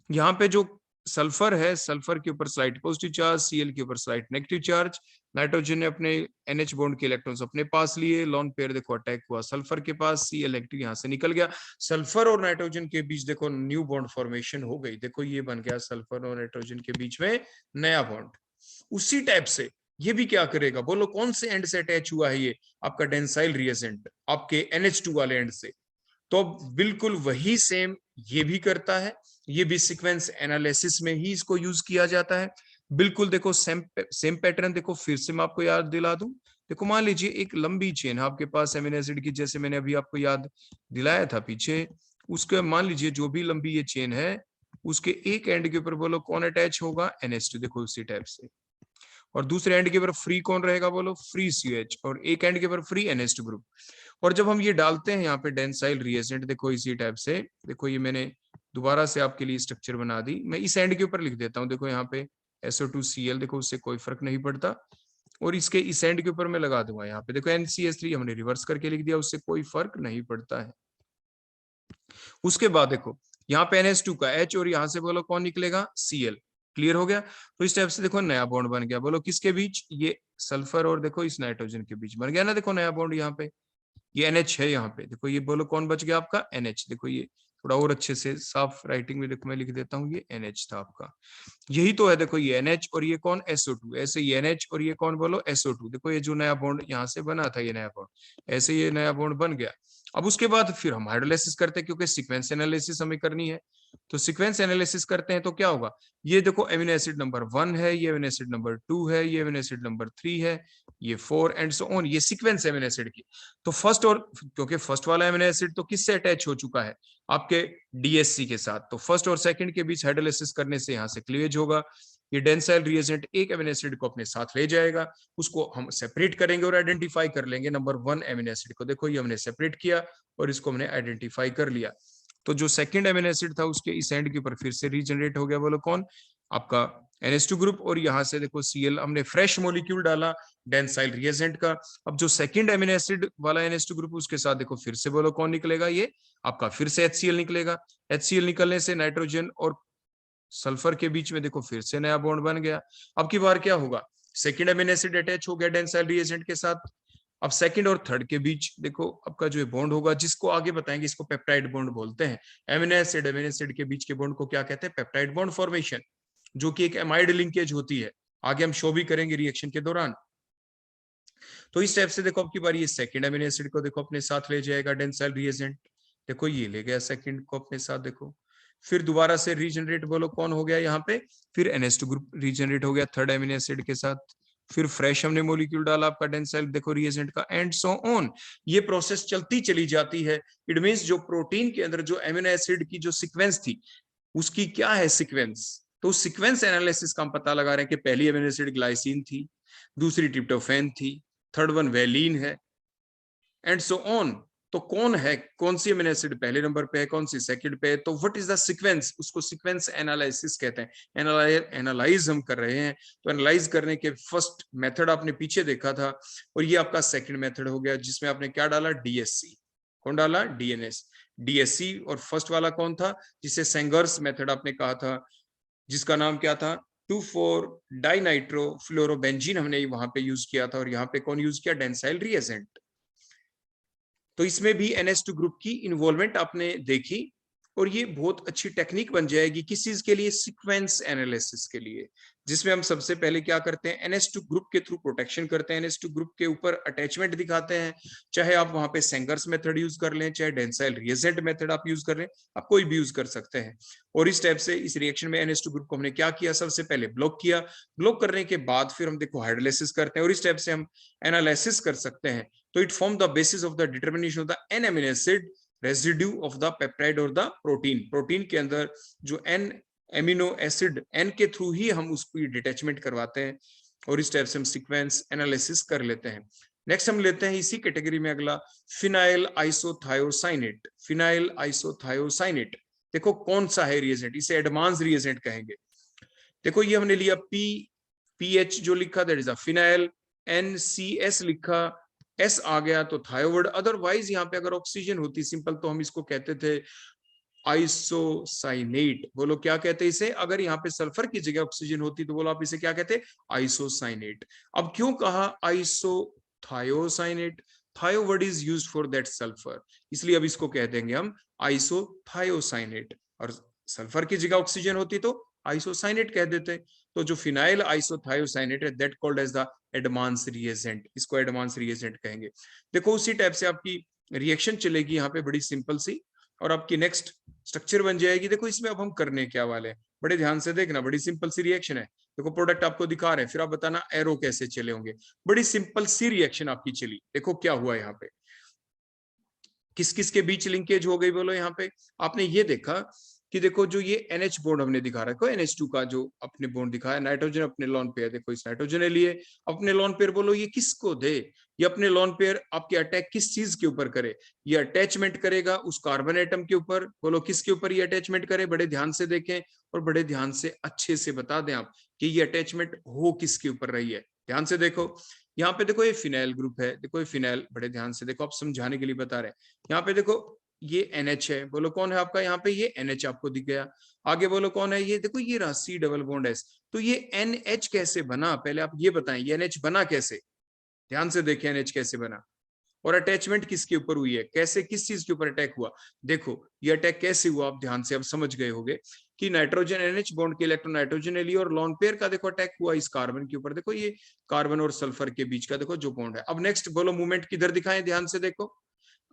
यहाँ पे जो सल्फर है, सल्फर के ऊपर स्लाइट पॉजिटिव चार्ज, Cl के ऊपर स्लाइट नेगेटिव चार्ज, नाइट्रोजन ने अपने NH बॉन्ड के इलेक्ट्रॉन्स अपने पास लिए, लॉन पेयर देखो अटैक हुआ सल्फर के पास, Cl नेगेटिव यहाँ से निकल गया, सल्फर और नाइट्रोजन के बीच देखो न्यू बॉन्ड फॉर्मेशन हो गई, देखो ये बन गया सल्फर और नाइट्रोजन के बीच में नया बॉन्ड। उसी टाइप से ये भी क्या करेगा, बोलो कौन से एंड से अटैच हुआ है, ये आपका डेंसाइल रिएजेंट आपके NH2 वाले एंड से। तो बिल्कुल वही सेम ये भी करता है, ये भी सीक्वेंस एनालिसिस में ही इसको यूज किया जाता है। बिल्कुल देखो सेम पैटर्न, देखो फिर से मैं आपको याद दिला दूं, देखो मान लीजिए एक लंबी चेन है आपके पास एमिनो एसिड की, जैसे मैंने अभी आपको याद दिलाया था पीछे, उसके मान लीजिए जो भी लंबी ये चेन है, उसके एक एंड के ऊपर बोलो कौन अटैच होगा, NH2, देखो उसी टाइप से, और दूसरे एंड के ऊपर फ्री कौन रहेगा, बोलो फ्री CH, और एक एंड के ऊपर फ्री NH2 ग्रुप। और जब हम ये डालते हैं यहाँ पे डेंसाइल रिएजेंट, देखो इसी टाइप से, देखो ये मैंने दोबारा से आपके लिए स्ट्रक्चर बना दी, मैं इस एंड के ऊपर लिख देता हूँ, देखो यहाँ पे SO2Cl, देखो उससे कोई फर्क नहीं पड़ता, और इसके इस एंड के ऊपर मैं लगा दूंगा यहाँ पे, देखो NCH3 हमने रिवर्स करके लिख दिया, उससे कोई फर्क नहीं पड़ता है। उसके बाद देखो यहाँ पे NH2 का H, और यहाँ से बोलो कौन निकलेगा, Cl, क्लियर हो गया। तो इस टाइप से देखो नया बॉन्ड बन गया, बोलो किसके बीच, ये सल्फर और देखो इस नाइट्रोजन के बीच बन गया ना, देखो नया बॉन्ड यहाँ पे, ये NH है यहाँ पे, देखो ये बोलो कौन बच गया आपका, NH, देखो ये थोड़ा और अच्छे से साफ राइटिंग में देखो मैं लिख देता हूँ, ये NH था आपका, यही तो है। देखो ये NH और ये कौन SO2, ऐसे ये NH और ये कौन बोलो SO2। देखो ये जो नया बॉन्ड यहाँ से बना था, ये नया बॉन्ड, ऐसे ये नया बॉन्ड बन गया। अब उसके बाद फिर हम हाइड्रोलाइसिस करते हैं, क्योंकि सीक्वेंस एनालिसिस हमें करनी है। तो सीक्वेंस एनालिसिस करते हैं तो क्या होगा, ये देखो अमीनो एसिड नंबर 1 है, ये अमीनो एसिड नंबर 2 है, ये अमीनो एसिड नंबर 3 है, ये 4 एंड सो ऑन, ये सीक्वेंस अमीनो एसिड की। तो फर्स्ट, और क्योंकि फर्स्ट वाला अमीनो एसिड तो किससे अटैच हो चुका है, आपके DSC के साथ, तो फर्स्ट और सेकंड के बीच हाइड्रोलाइसिस करने से यहाँ से क्लीवेज होगा। ये डेंसाइल रिएजेंट एक अमीनो एसिड को अपने साथ ले जाएगा, उसको हम सेपरेट करेंगे और आइडेंटिफाई कर लेंगे नंबर 1 अमीनो एसिड को। देखो ये हमने सेपरेट किया और इसको हमने आइडेंटिफाई कर लिया। तो जो सेकंड अमीनो एसिड था उसके इस एंड के ऊपर फिर से रीजनरेट हो गया, बोलो कौन, आपका NH2 ग्रुप। और यहाँ से देखो Cl हमने फ्रेश मॉलिक्यूल डाला डेंसाइल रिएजेंट का। अब जो सेकंड अमीनो एसिड वाला NH2 ग्रुप उसके साथ देखो फिर से बोलो कौन निकलेगा, ये आपका फिर से HCl निकलेगा। HCl निकलने से नाइट्रोजन और सल्फर के बीच में देखो फिर से नया बॉन्ड बन गया। अब की बार क्या होगा, सेकंड अमीनो एसिड अटैच हो गया डेंसाइल रिएजेंट के साथ। अब सेकंड और थर्ड के बीच देखो आपका जो बॉन्ड होगा, जिसको आगे बताएंगे, इसको पेप्टाइड बॉन्ड बोलते हैं। अमीनो एसिड के बीच के बॉन्ड को क्या कहते हैं, पेप्टाइड बॉन्ड फॉर्मेशन, जो कि एक एमाइड लिंकेज होती है, आगे हम शो भी करेंगे रिएक्शन के दौरान। तो इस टाइप से देखो अब की बार ये सेकंड अमीनो एसिड को देखो अपने साथ ले जाएगा डेंसाइल रिएजेंट, देखो ये ले गया सेकंड को अपने साथ। देखो फिर दोबारा से रीजनरेट बोलो कौन हो गया यहाँ पे, फिर NH2 ग्रुप रीजनरेट हो गया थर्ड अमीनो एसिड के साथ। फिर फ्रेश हमने मॉलिक्यूल डाला आपका डेंसाइल देखो रिएजेंट का, एंड सो ऑन। ये प्रोसेस चलती चली जाती है। इट मींस जो प्रोटीन के अंदर जो अमीनो एसिड की जो सीक्वेंस थी उसकी क्या है सीक्वेंस, तो सीक्वेंस एनालिसिस का हम पता लगा रहे हैं कि पहली अमीनो एसिड ग्लाइसिन थी, दूसरी ट्रिप्टोफैन थी, थर्ड वन वैलीन है, एंड सो ऑन। तो कौन है, कौन सी अमीनो एसिड पहले नंबर पे है, कौन सी सेकंड पे है, तो व्हाट इज द सीक्वेंस, उसको सीक्वेंस एनालिसिस कहते हैं। एनालाइज हम कर रहे हैं। तो एनालाइज करने के फर्स्ट मेथड आपने पीछे देखा था, और ये आपका सेकंड मेथड हो गया, जिसमें आपने क्या डाला, DSC। कौन डाला, DSC। और फर्स्ट वाला कौन था, जिसे सेंगर्स मेथड आपने कहा था, जिसका नाम क्या था, 2,4 डाइनाइट्रो फ्लोरोबेंजीन हमने वहां पे यूज किया था, और यहाँ पे कौन यूज किया, डेंसाइल रिएजेंट। तो इसमें भी NH2 ग्रुप की इन्वॉल्वमेंट आपने देखी, और ये बहुत अच्छी टेक्निक बन जाएगी किस चीज के लिए, सीक्वेंस एनालिसिस के लिए, जिसमें हम सबसे पहले क्या करते हैं, NH2 ग्रुप के थ्रू प्रोटेक्शन करते हैं, NH2 ग्रुप के ऊपर अटैचमेंट दिखाते हैं। चाहे आप वहां पे सेंगर्स मेथड यूज कर लें, चाहे डेंसाइल रिएजेंट मेथड आप यूज कर लें, आप कोई भी यूज कर सकते हैं। और इस टाइप से इस रिएक्शन में NH2 ग्रुप को हमने क्या किया, सबसे पहले ब्लॉक किया। ब्लॉक करने के बाद फिर हम देखो हाइड्रोलाइसिस करते हैं, और इस टाइप से हम एनालिसिस कर सकते हैं। तो it form the basis of the determination of the N amino acid residue of the peptide और द प्रोटीन। प्रोटीन के अंदर जो N एमिनो एसिड N के थ्रू ही हम उसकी डिटैचमेंट करवाते हैं, और इस टाइप से हम सीक्वेंस एनालिसिस कर लेते हैं। नेक्स्ट हम लेते हैं इसी कैटेगरी में अगला, फिनाइल आइसोथायोसाइनेट। फिनाइल आइसोथायोसाइनेट देखो कौन सा है रिएजेंट, इसे एडवांस रिएजेंट कहेंगे। देखो ये हमने लिया PH जो लिखा, that is a phenyl, NCS लिखा, S आ गया तो थायोवर्ड। अदरवाइज यहाँ पे अगर ऑक्सीजन होती सिंपल, तो हम इसको कहते थे आइसोसाइनेट। बोलो क्या कहते हैं इसे, अगर यहाँ पे सल्फर की जगह ऑक्सीजन होती तो बोलो आप इसे क्या कहते, आइसोसाइनेट। अब क्यों कहा आइसोथायोसाइनेट, थायो word is used for that sulphur, इसलिए अब इसको कह देंगे हम आइसोथायोसाइनेट। और सल्फर की जगह ऑक्सीजन होती तो आइसोसाइनेट कह देते। तो जो फिनाइल आइसोथायोसाइनेट है, that called as the advance reagent, इसको एडवांस रिएजेंट कहेंगे। देखो उसी टाइप से आपकी रिएक्शन चलेगी यहाँ पे, बड़ी सिंपल सी, और आपकी नेक्स्ट स्ट्रक्चर बन जाएगी। देखो इसमें अब हम करने क्या वाले हैं, बड़े ध्यान से देखना, बड़ी सिंपल सी रिएक्शन है। देखो प्रोडक्ट आपको दिखा रहे हैं, फिर आप बताना एरो कैसे चले होंगे। बड़ी सिंपल सी रिएक्शन आपकी चली। देखो क्या हुआ यहाँ पे, किस किस के बीच लिंकेज हो गई, बोलो यहाँ पे आपने ये देखा कि देखो जो ये NH बॉन्ड हमने दिखा रखा है, NH2 का जो अपने बॉन्ड दिखाया, नाइट्रोजन अपने लोन पेयर, देखो इस नाइट्रोजन ने लिए अपने लोन पेयर, बोलो ये किसको दे, ये अपने लोन पेयर आपके अटैक किस चीज के ऊपर करे, ये अटैचमेंट करेगा उस कार्बन एटम के ऊपर। बोलो किसके ऊपर ये अटैचमेंट करे, बड़े ध्यान से देखें और बड़े ध्यान से अच्छे से बता दें आप कि ये अटैचमेंट हो किसके ऊपर रही है। ध्यान से देखो, यहाँ पे देखो ये फिनाइल ग्रुप है, देखो ये फिनाइल, बड़े ध्यान से देखो, आप समझाने के लिए बता रहे हैं। यहाँ पे देखो ये NH है, बोलो कौन है आपका, यहाँ पे ये NH आपको दिख गया। आगे बोलो कौन है, ये देखो ये रहा C डबल बॉन्ड S। तो ये NH कैसे बना, पहले आप ये बताएं, ये NH बना कैसे, ध्यान से देखें NH कैसे बना। और अटैचमेंट किसके ऊपर हुई है, कैसे, किस चीज के ऊपर अटैक हुआ। देखो ये अटैक कैसे हुआ, आप ध्यान से अब समझ गए होंगे कि नाइट्रोजन NH बॉन्ड के इलेक्ट्रॉन नाइट्रोजन Li और लॉन पेयर का देखो अटैक हुआ इस कार्बन के ऊपर। देखो ये कार्बन और सल्फर के बीच का देखो जो बॉन्ड है। अब नेक्स्ट बोलो मूवमेंट किधर दिखाएं, ध्यान से देखो,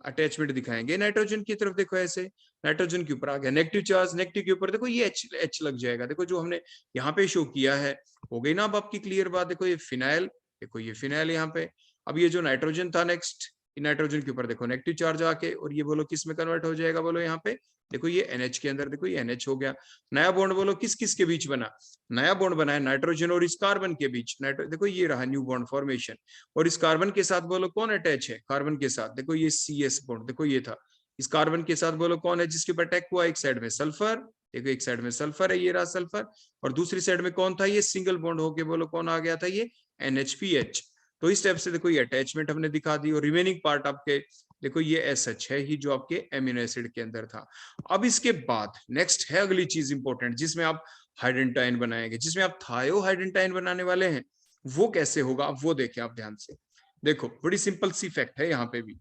अटैचमेंट दिखाएंगे नाइट्रोजन की तरफ। देखो ऐसे नाइट्रोजन के ऊपर आ गया नेगेटिव चार्ज, नेगेटिव के ऊपर देखो ये H लग जाएगा। देखो जो हमने यहाँ पे शो किया है, हो गई ना अब आपकी क्लियर बात। देखो ये फिनाइल, देखो ये फिनाइल यहाँ पे। अब ये जो नाइट्रोजन था नेक्स्ट, नाइट्रोजन के ऊपर देखो नेगेटिव चार्ज आके, और ये बोलो किस में कन्वर्ट हो जाएगा, बोलो यहाँ पे देखो ये NH के अंदर, देखो ये NH हो गया। नया बॉन्ड बोलो किस किस के बीच बना, नया बॉन्ड बना है नाइट्रोजन और इस कार्बन के बीच। देखो ये रहा न्यू बॉन्ड फॉर्मेशन। और इस कार्बन के साथ बोलो कौन अटैच है, कार्बन के साथ देखो ये CS बॉन्ड, देखो ये था। इस कार्बन के साथ बोलो कौन है जिसके ऊपर अटैक हुआ, एक साइड में सल्फर, देखो एक साइड में सल्फर है, ये रहा सल्फर। और दूसरी साइड में कौन था, ये सिंगल बॉन्ड होके बोलो कौन आ गया था, ये NHPH। तो इस टाइप से देखो ये अटैचमेंट हमने दिखा दी। और रिमेनिंग पार्ट आपके देखो ये SH है ही जो आपके एमिनो एसिड के अंदर था। अब इसके बाद नेक्स्ट है अगली चीज इंपॉर्टेंट, जिसमें आप हाइड्रेंटाइन बनाएंगे, जिसमें आप थायो हाइड्रेंटाइन बनाने वाले हैं। वो कैसे होगा, अब वो देखें आप ध्यान से। देखो बड़ी सिंपल सी फैक्ट है यहाँ पे भी।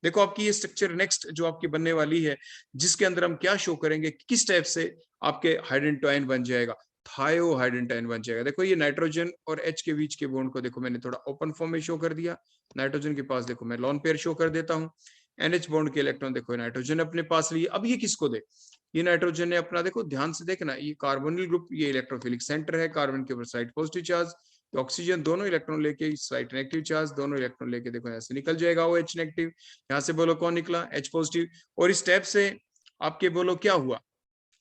देखो आपकी ये स्ट्रक्चर नेक्स्ट जो आपकी बनने वाली है, जिसके अंदर हम क्या शो करेंगे, किस टाइप से आपके हाइड्रेंटाइन बन जाएगा, थायो हाइड्रेंटाइन बन जाएगा। देखो ये नाइट्रोजन और H के बीच के बॉन्ड को देखो मैंने थोड़ा ओपन फॉर्म में शो कर दिया। नाइट्रोजन के पास देखो मैं लॉन पेयर शो कर देता हूँ। NH बॉन्ड के इलेक्ट्रॉन देखो नाइट्रोजन अपने पास लिए। अब ये किसको दे, ये नाइट्रोजन ने अपना, देखो ध्यान से देखना, ये कार्बोनिल ग्रुप, ये इलेक्ट्रोफिलिक सेंटर है, कार्बन के ऊपर साइड पॉजिटिव चार्ज, ऑक्सीजन दोनों इलेक्ट्रॉन लेके साइड नेगेटिव चार्ज, दोनों इलेक्ट्रॉन लेके देखो यहाँ से निकल जाएगा वो H नेगेटिव। यहाँ से बोलो कौन निकला, H पॉजिटिव। और इस स्टेप से आपके बोलो क्या हुआ,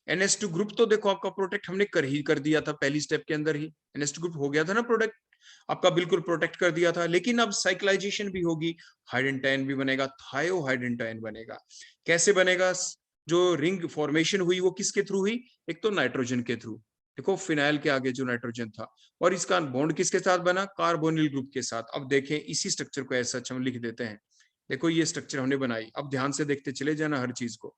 NH2 ग्रुप तो देखो आपका प्रोटेक्ट हमने कर दिया था पहली स्टेप के अंदर ही, NH2 ग्रुप हो गया था ना प्रोटेक्ट आपका, बिल्कुल प्रोटेक्ट कर दिया था। लेकिन अब साइक्लाइजेशन भी होगी, हाइड्रेंटाइन भी बनेगा, थायो हाइड्रेंटाइन बनेगा। कैसे बनेगा, जो रिंग फॉर्मेशन हुई वो किसके थ्रू हुई, एक तो नाइट्रोजन के थ्रू, देखो फिनाइल के आगे जो नाइट्रोजन था, और इसका बॉन्ड किसके साथ बना, कार्बोनिल ग्रुप के साथ। अब देखें इसी स्ट्रक्चर को ऐसा हम लिख देते हैं। देखो ये स्ट्रक्चर हमने बनाई, अब ध्यान से देखते चले जाना हर चीज को,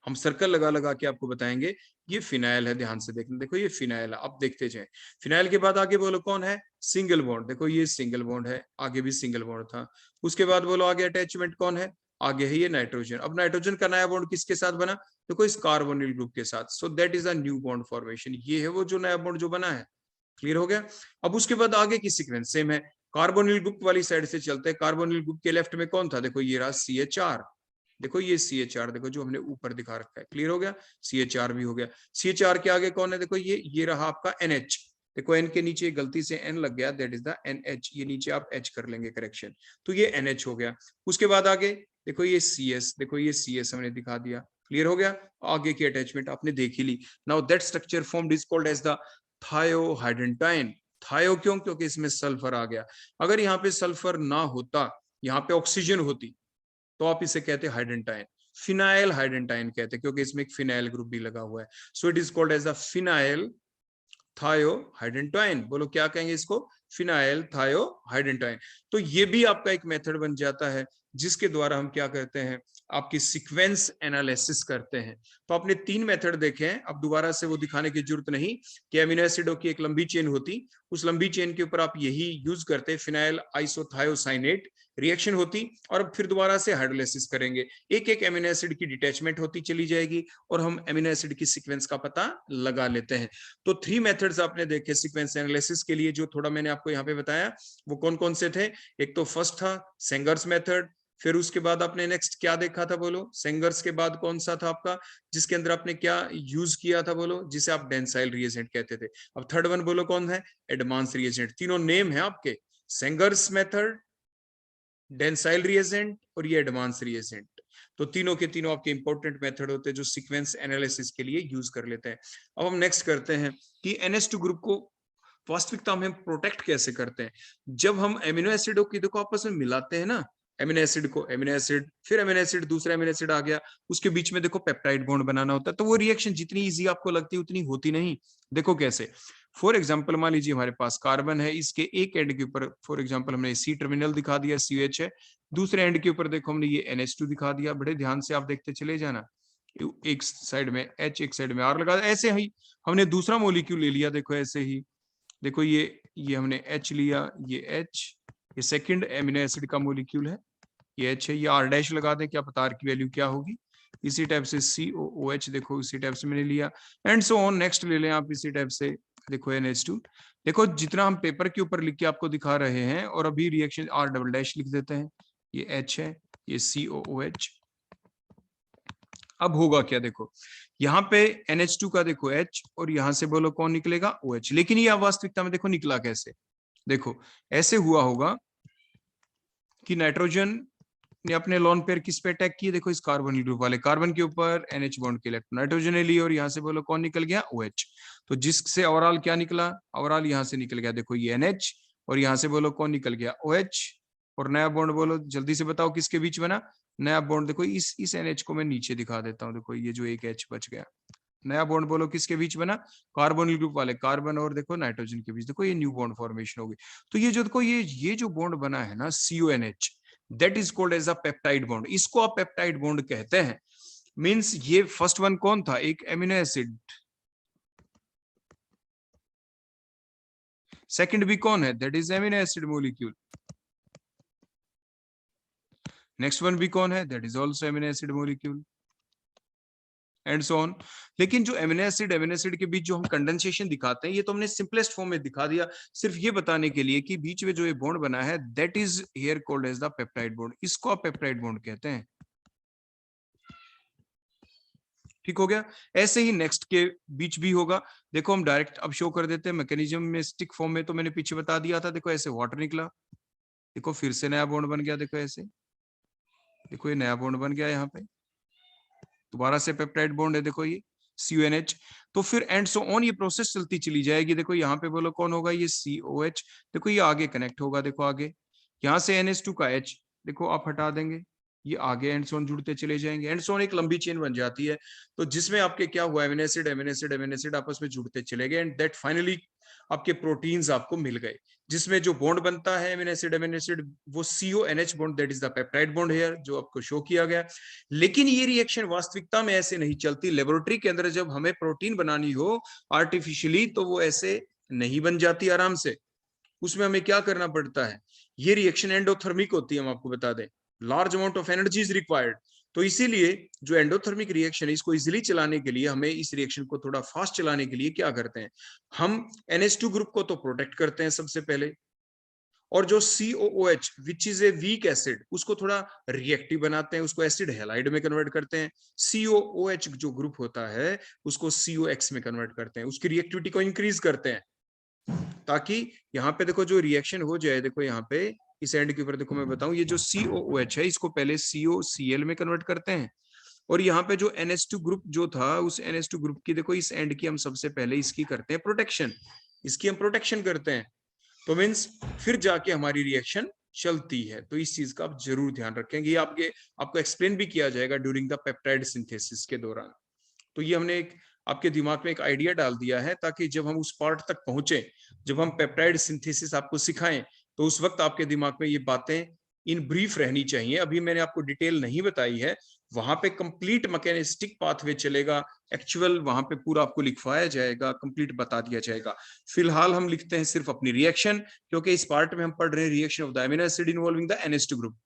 हम सर्कल लगा लगा के आपको बताएंगे। ये फिनाइल है, ध्यान से देखना, देखो ये फिनाइल है, अब देखते जाए। फिनाइल के बाद आगे बोलो कौन है, सिंगल बॉन्ड, देखो ये सिंगल बॉन्ड है, आगे भी सिंगल बॉन्ड था। उसके बाद बोलो आगे अटैचमेंट कौन है, आगे है ये नाइट्रोजन। अब नाइट्रोजन का नया बॉन्ड किसके साथ बना, देखो इस कार्बोनिल ग्रुप के साथ। सो that is a new bond formation, ये है वो जो नया बॉन्ड जो बना है। क्लियर हो गया। अब उसके बाद आगे की सीक्वेंस सेम है, कार्बोनिल ग्रुप वाली साइड से चलते हैं। कार्बोनिल ग्रुप के लेफ्ट में कौन था, देखो ये रहा CH4, देखो ये CH4, देखो जो हमने ऊपर दिखा रखा है। क्लियर हो गया, CH4 भी हो गया। CH4 के आगे कौन है, देखो ये रहा आपका NH, देखो N के नीचे गलती से N लग गया, दैट इज द NH, ये नीचे आप H कर लेंगे करेक्शन, तो ये NH हो गया। उसके बाद आगे देखो ये CS, देखो ये CS हमने दिखा दिया। क्लियर हो गया, आगे की अटैचमेंट आपने देख ही ली। Now that structure formed is called as the thiohydantoin. Thio क्यों, क्योंकि इसमें सल्फर आ गया। अगर यहाँ पे सल्फर ना होता, यहाँ पे ऑक्सीजन होती, तो आप इसे कहते हैं हाइड्रेंटाइन, फिनाइल हाइड्रेंटाइन कहते हैं, क्योंकि इसमें एक फिनाइल ग्रुप भी लगा हुआ है। So it is called as a phenyl thio hydantoin. बोलो क्या कहेंगे इसको, फिनाइल थायो हाइड्रेंटाइन। तो ये भी आपका एक मेथड बन जाता है, जिसके द्वारा हम क्या करते हैं, आपकी सीक्वेंस एनालिसिस करते हैं। तो आपने 3 मेथड देखे हैं, अब दोबारा से वो दिखाने की जरूरत नहीं कि अमीनो एसिडों की एक लंबी चेन होती, उस लंबी चेन के ऊपर आप यही यूज करते, फिनाइल आइसोथायोसाइनेट रिएक्शन होती, और फिर दोबारा से हाइड्रोलाइसिस करेंगे, एक एक अमीनो एसिड की डिटैचमेंट होती चली जाएगी, और हम अमीनो एसिड की सीक्वेंस का पता लगा लेते हैं। तो 3 मेथड्स आपने देखे सीक्वेंस एनालिसिस के लिए, जो थोड़ा मैंने आपको यहाँ पे बताया, वो कौन कौन से थे। एक तो फर्स्ट था सेंगर्स मेथड, फिर उसके बाद आपने नेक्स्ट क्या देखा था, बोलो सेंगर्स के बाद कौन सा था आपका, जिसके अंदर आपने क्या यूज किया था, बोलो जिसे आप डेंसाइल रिएजेंट कहते थे। अब थर्ड वन बोलो कौन है, एडवांस रिएजेंट। तीनों नेम है आपके, सेंगर्स मेथड, डेंसाइल रिएजेंट और ये एडवांस रिएजेंट। तो तीनों के तीनों आपके इंपॉर्टेंट मेथड होते हैं जो सीक्वेंस एनालिसिस के लिए यूज कर लेते हैं। अब हम नेक्स्ट करते हैं कि NH2 ग्रुप को वास्तविकता में प्रोटेक्ट कैसे करते हैं। जब हम एमिनो एसिडों की देखो आपस में मिलाते हैं ना, एमिनो एसिड को, एमिनो एसिड फिर एमिनो एसिड, दूसरा एमिनो एसिड आ गया, उसके बीच में देखो पेप्टाइड बॉन्ड बनाना होता है, तो वो रिएक्शन जितनी इजी आपको लगती है उतनी होती नहीं। देखो कैसे, फॉर एग्जाम्पल मान लीजिए हमारे पास कार्बन है, इसके एक एंड के ऊपर फॉर एग्जाम्पल हमने C टर्मिनल दिखा दिया, CH है, दूसरे एंड के ऊपर देखो हमने ये NH2 दिखा दिया। बड़े ध्यान से आप देखते चले जाना, एक साइड में H एक साइड में R लगा, ऐसे ही हमने दूसरा मोलिक्यूल ले लिया, देखो ऐसे ही, देखो ये हमने H लिया, ये H, ये सेकंड एमिनो एसिड का मॉलिक्यूल है, ये H है, ये R डैश लगा दें, क्या पता R की वैल्यू क्या होगी। इसी टाइप से COOH देखो इसी टाइप से मैंने लिया, एंड सो ऑन। नेक्स्ट ले लें आप इसी टाइप से, देखो NH2। देखो जितना हम पेपर के ऊपर लिख के आपको दिखा रहे हैं, और अभी रिएक्शन R डबल डैश लिख देते हैं, ये H है, ये COOH। अब होगा क्या, देखो यहाँ पे NH2 का देखो H, और यहां से बोलो कौन निकलेगा, OH। लेकिन ये वास्तविकता में देखो निकला कैसे, देखो ऐसे हुआ होगा कि नाइट्रोजन ने अपने लोन पेयर किस पे अटैक किए, देखो इस कार्बन ग्रुप वाले कार्बन के ऊपर NH बॉन्ड के इलेक्ट्रॉन नाइट्रोजन ने लिए, और यहाँ से बोलो कौन निकल गया, OH। तो जिससे ओवरऑल क्या निकला, ओवरऑल यहाँ से निकल गया देखो ये NH, और यहाँ से बोलो कौन निकल गया, OH। और नया बॉन्ड बोलो जल्दी से बताओ किसके बीच बना, नया बॉन्ड देखो इस NH को मैं नीचे दिखा देता हूँ, देखो ये जो एक H बच गया, नया बॉन्ड बोलो किसके बीच बना, कार्बोनिल ग्रुप वाले कार्बन और देखो नाइट्रोजन के बीच, देखो ये न्यू बॉन्ड फॉर्मेशन होगी। तो ये जो देखो ये जो बॉन्ड बना है ना CONH, that is called as a peptide bond, इसको आप पेप्टाइड बॉन्ड कहते हैं। मींस ये फर्स्ट वन कौन था, एक एमिनो एसिड, सेकंड भी कौन है, that is amino acid molecule, next one भी कौन है, that is also amino acid molecule, and so on. लेकिन जो एमिनो एसिड के बीच जो हम कंडेंसेशन दिखाते हैं, ये तो हमने सिंपलेस्ट फॉर्म में दिखा दिया, सिर्फ ये बताने के लिए कि बीच में जो ये बॉन्ड बना है that is here called as the peptide bond, इसको आप पेप्टाइड बॉन्ड कहते हैं। ठीक हो गया। ऐसे ही नेक्स्ट के बीच भी होगा, देखो हम डायरेक्ट अब शो कर देते हैं मैकेनिज्म में, स्टिक फॉर्म में तो मैंने पीछे बता दिया था, देखो ऐसे वाटर निकला, देखो फिर से नया बॉन्ड बन गया, देखो ऐसे, देखो ये नया बॉन्ड बन गया, यहाँ पे दोबारा से पेप्टाइड बॉन्ड है, देखो ये CONH। तो फिर एंड सो ऑन ये प्रोसेस चलती चली जाएगी, देखो यहाँ पे बोलो कौन होगा, ये COH, देखो ये आगे कनेक्ट होगा, देखो आगे यहाँ से NH2 का H देखो आप हटा देंगे, ये आगे एंड सो ऑन जुड़ते चले जाएंगे, एंड सो ऑन एक लंबी चेन बन जाती है। तो जिसमें आपके क्या हुआ, एमिनो एसिड आपस में जुड़ते चले गए, एंड दैट फाइनली आपके प्रोटीन्स आपको मिल गए, जिसमें जो बॉन्ड बनता है एमिनो एसिड वो CONH bond, that is the peptide bond here, जो आपको शो किया गया। लेकिन ये रिएक्शन वास्तविकता में ऐसे नहीं चलती, लेबोरेटरी के अंदर जब हमें प्रोटीन बनानी हो आर्टिफिशियली, तो वो ऐसे नहीं बन जाती आराम से, उसमें हमें क्या करना पड़ता है, ये रिएक्शन एंडोथर्मिक होती है, हम आपको बता दें, large amount of energy is required. तो इसीलिए जो एंडोथर्मिक रिएक्शन है, इसको इजिली चलाने के लिए, हमें इस रिएक्शन को थोड़ा फास्ट चलाने के लिए क्या करते हैं, हम NH2 ग्रुप को तो प्रोटेक्ट करते हैं सबसे पहले, और जो COOH which is a weak acid, उसको थोड़ा रिएक्टिव बनाते हैं, उसको एसिड हैलाइड में कन्वर्ट करते हैं। COOH जो ग्रुप होता है उसको COX में कन्वर्ट करते हैं, उसकी रिएक्टिविटी को इंक्रीज करते हैं, ताकि यहाँ पे देखो जो रिएक्शन हो जाए, देखो यहाँ पे इस एंड के ऊपर देखो मैं बताऊं, ये जो COOH है इसको पहले COCl में कन्वर्ट करते हैं, और यहाँ पे जो NH2 ग्रुप जो था, उस NH2 ग्रुप की देखो इस एंड की हम सबसे पहले इसकी करते हैं प्रोटेक्शन, इसकी हम प्रोटेक्शन करते हैं। तो मीन्स फिर जाके हमारी रिएक्शन चलती है। तो इस चीज का आप जरूर ध्यान रखेंगे, ये आपको एक्सप्लेन भी किया जाएगा ड्यूरिंग द पेप्टाइड सिंथेसिस के दौरान। तो ये हमने एक आपके दिमाग में एक आइडिया डाल दिया है, ताकि जब हम उस पार्ट तक पहुंचे, जब हम पेप्टाइड सिंथेसिस आपको सिखाएं, तो उस वक्त आपके दिमाग में ये बातें इन ब्रीफ रहनी चाहिए। अभी मैंने आपको डिटेल नहीं बताई है, वहां पे कंप्लीट मैकेनिस्टिक पाथवे चलेगा, एक्चुअल वहां पे पूरा आपको लिखवाया जाएगा, कंप्लीट बता दिया जाएगा। फिलहाल हम लिखते हैं सिर्फ अपनी रिएक्शन, क्योंकि इस पार्ट में हम पढ़ रहे हैं reaction of the amino acid involving the NH2 group.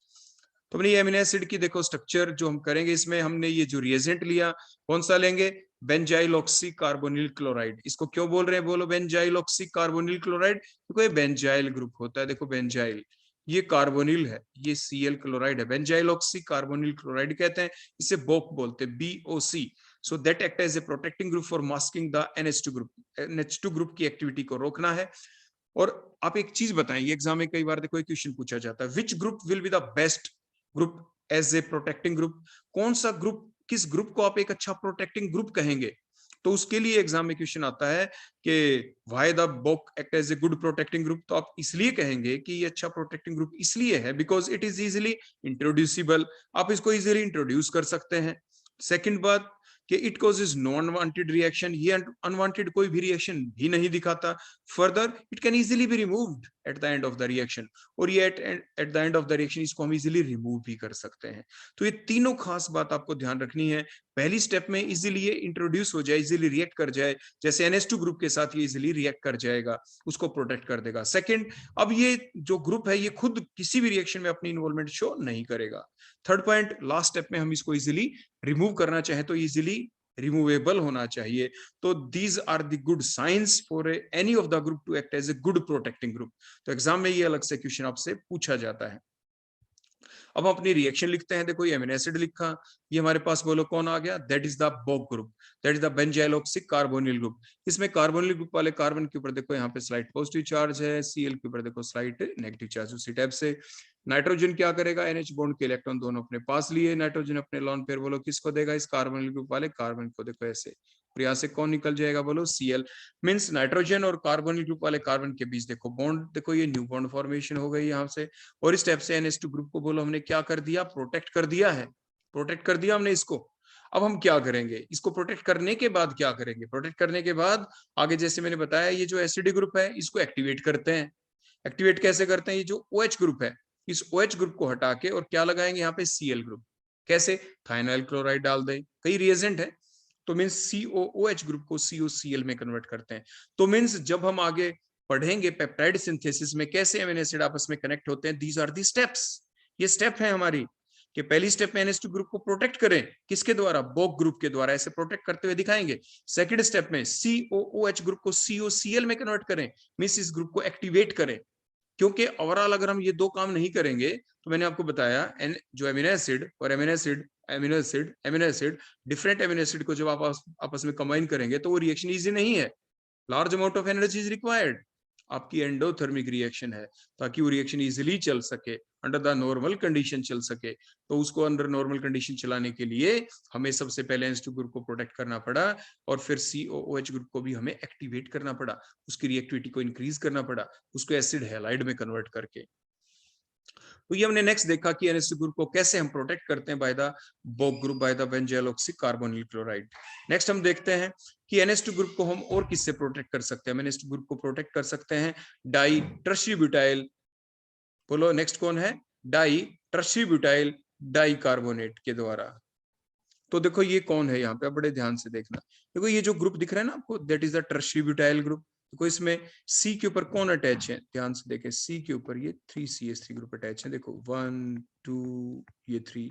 तो अपनी एमिनो एसिड की देखो स्ट्रक्चर जो हम करेंगे, इसमें हमने ये जो रिएजेंट लिया, कौन सा लेंगे, बेंजाइल ऑक्सी कार्बोनिल क्लोराइड। इसको क्यों बोल रहे हैं, बोलो बेंजाइल ऑक्सी कार्बोनिल क्लोराइड, देखो ये बेंजाइल ग्रुप होता है, देखो बेंजाइल, ये कार्बोनिल है, ये Cl क्लोराइड है, बेंजाइल ऑक्सी कार्बोनिल क्लोराइड कहते हैं, इसे बोक बोलते हैं, BOC। So that act as a protecting group for masking the NH2 group, NH2 group की एक्टिविटी को रोकना है। और आप एक चीज बताएं, ये एग्जाम में कई बार देखो क्वेश्चन पूछा जाता है, which group will be the best group as a protecting group, कौन सा ग्रुप, किस ग्रुप को आप एक अच्छा प्रोटेक्टिंग ग्रुप कहेंगे। तो उसके लिए एग्जाम में क्वेश्चन आता है कि why the Boc act as a good protecting group, तो आप इसलिए कहेंगे कि ये अच्छा प्रोटेक्टिंग ग्रुप इसलिए है बिकॉज इट इज इजिली इंट्रोड्यूसिबल, आप इसको इजिली इंट्रोड्यूस कर सकते हैं। सेकंड बात कि it causes non wanted reaction, ये अनवांटेड कोई भी रिएक्शन भी नहीं दिखाता। Further it can easily be removed at the end of the reaction, और ये at the end of the reaction इसको हम इजीली रिमूव भी कर सकते हैं। तो ये तीनों खास बात आपको ध्यान रखनी है। पहली स्टेप में इजीली ये इंट्रोड्यूस हो जाए, इजीली रिएक्ट कर जाए, जैसे NH2 ग्रुप के साथ ये इजीली रिएक्ट कर जाएगा, उसको प्रोटेक्ट कर देगा। सेकंड, अब ये जो ग्रुप है ये खुद किसी भी रिएक्शन में अपनी इन्वॉल्वमेंट शो नहीं करेगा। थर्ड पॉइंट, लास्ट स्टेप में हम इसको इजीली रिमूव करना चाहे तो इजीली रिमूवेबल होना चाहिए। तो these are the good science for any of the group to act as a good protecting group. तो एग्जाम में ये अलग से क्वेश्चन आपसे पूछा जाता है। अब हम अपनी रिएक्शन लिखते हैं। देखो ये अमीनो एसिड लिखा, ये हमारे पास बोलो कौन आ गया, that is the Boc group, that is the benzyloxy carbonyl group. इसमें कार्बोनिल ग्रुप वाले कार्बन के ऊपर देखो यहाँ पे स्लाइट पॉजिटिव चार्ज है, Cl के ऊपर देखो स्लाइट नेगेटिव चार्ज। उसी टाइप से नाइट्रोजन क्या करेगा, NH बॉन्ड के इलेक्ट्रॉन दोनों अपने पास लिए, नाइट्रोजन अपने लॉन पेयर बोलो किसको देगा, इस कार्बोनिल ग्रुप वाले कार्बन को। देखो ऐसे, और यहाँ से कौन निकल जाएगा, बोलो Cl। मीन्स नाइट्रोजन और कार्बोनिल ग्रुप वाले कार्बन के बीच देखो बॉन्ड, देखो ये न्यू बॉन्ड फॉर्मेशन हो गई यहाँ से, और इस टाइप से NH2 ग्रुप को बोलो हमने क्या कर दिया, प्रोटेक्ट कर दिया है, प्रोटेक्ट कर दिया हमने इसको। अब हम क्या करेंगे, इसको प्रोटेक्ट करने के बाद क्या करेंगे, प्रोटेक्ट करने के बाद आगे जैसे मैंने बताया ये जो एसिडिक ग्रुप है इसको एक्टिवेट करते हैं। एक्टिवेट कैसे करते हैं, ये जो OH ग्रुप है इस OH ग्रुप को हटा के और क्या लगाएंगे यहाँ पे Cl ग्रुप। कैसे, थाइनाइल क्लोराइड डाल दें, कई रिएजेंट है, तो मीन्स COOH ग्रुप को COCl में कन्वर्ट करते हैं। तो मीन्स जब हम आगे पढ़ेंगे पेप्टाइड सिंथेसिस में कैसे अमीनो एसिड आपस में कनेक्ट होते हैं, दीज आर दी स्टेप्स। ये स्टेप है हमारी कि पहली स्टेप में NH2 ग्रुप को प्रोटेक्ट करें, किसके द्वारा, बोक ग्रुप के द्वारा, ऐसे प्रोटेक्ट करते हुए दिखाएंगे। सेकंड स्टेप में COOH ग्रुप को COCl में कन्वर्ट करें, मींस इस ग्रुप को एक्टिवेट करें। क्योंकि ओवरऑल अगर हम ये दो काम नहीं करेंगे तो मैंने आपको बताया जो अमीनो एसिड और amino acid different amino acid को जब आप आपस में कंबाइन करेंगे तो वो रिएक्शन इजी नहीं है, large amount of energy is required. आपकी एंडोथर्मिक रिएक्शन है, ताकि वो रिएक्शन इजीली चल सके, अंडर द नॉर्मल कंडीशन चल सके। तो उसको अंडर नॉर्मल कंडीशन चलाने के लिए हमें सबसे पहले NH2 ग्रुप को प्रोटेक्ट करना पड़ा, और फिर COOH ग्रुप को भी हमें एक्टिवेट करना पड़ा, उसकी रिएक्टिविटी को इंक्रीज करना पड़ा, उसको एसिड हैलाइड में कन्वर्ट करके। तो ये हमने नेक्स्ट देखा कि NH2 ग्रुप को कैसे हम प्रोटेक्ट करते हैं by the Boc group, by the benzyloxy carbonyl chloride. Next हम देखते हैं कि NH2 ग्रुप को हम और किससे प्रोटेक्ट कर सकते हैं। NH2 ग्रुप को प्रोटेक्ट कर सकते हैं डाई टर्शियरी ब्यूटाइल, बोलो नेक्स्ट कौन है, di tertiary butyl di carbonate के द्वारा। तो देखो ये कौन है, यहाँ पे बड़े ध्यान से देखना। देखो ये जो ग्रुप दिख रहा है ना आपको, that is the tertiary butyl group. देखो इसमें C के ऊपर कौन अटैच है, ध्यान से देखें, C के ऊपर ये 3CH3 ग्रुप अटैच है। देखो 1 2 ये 3,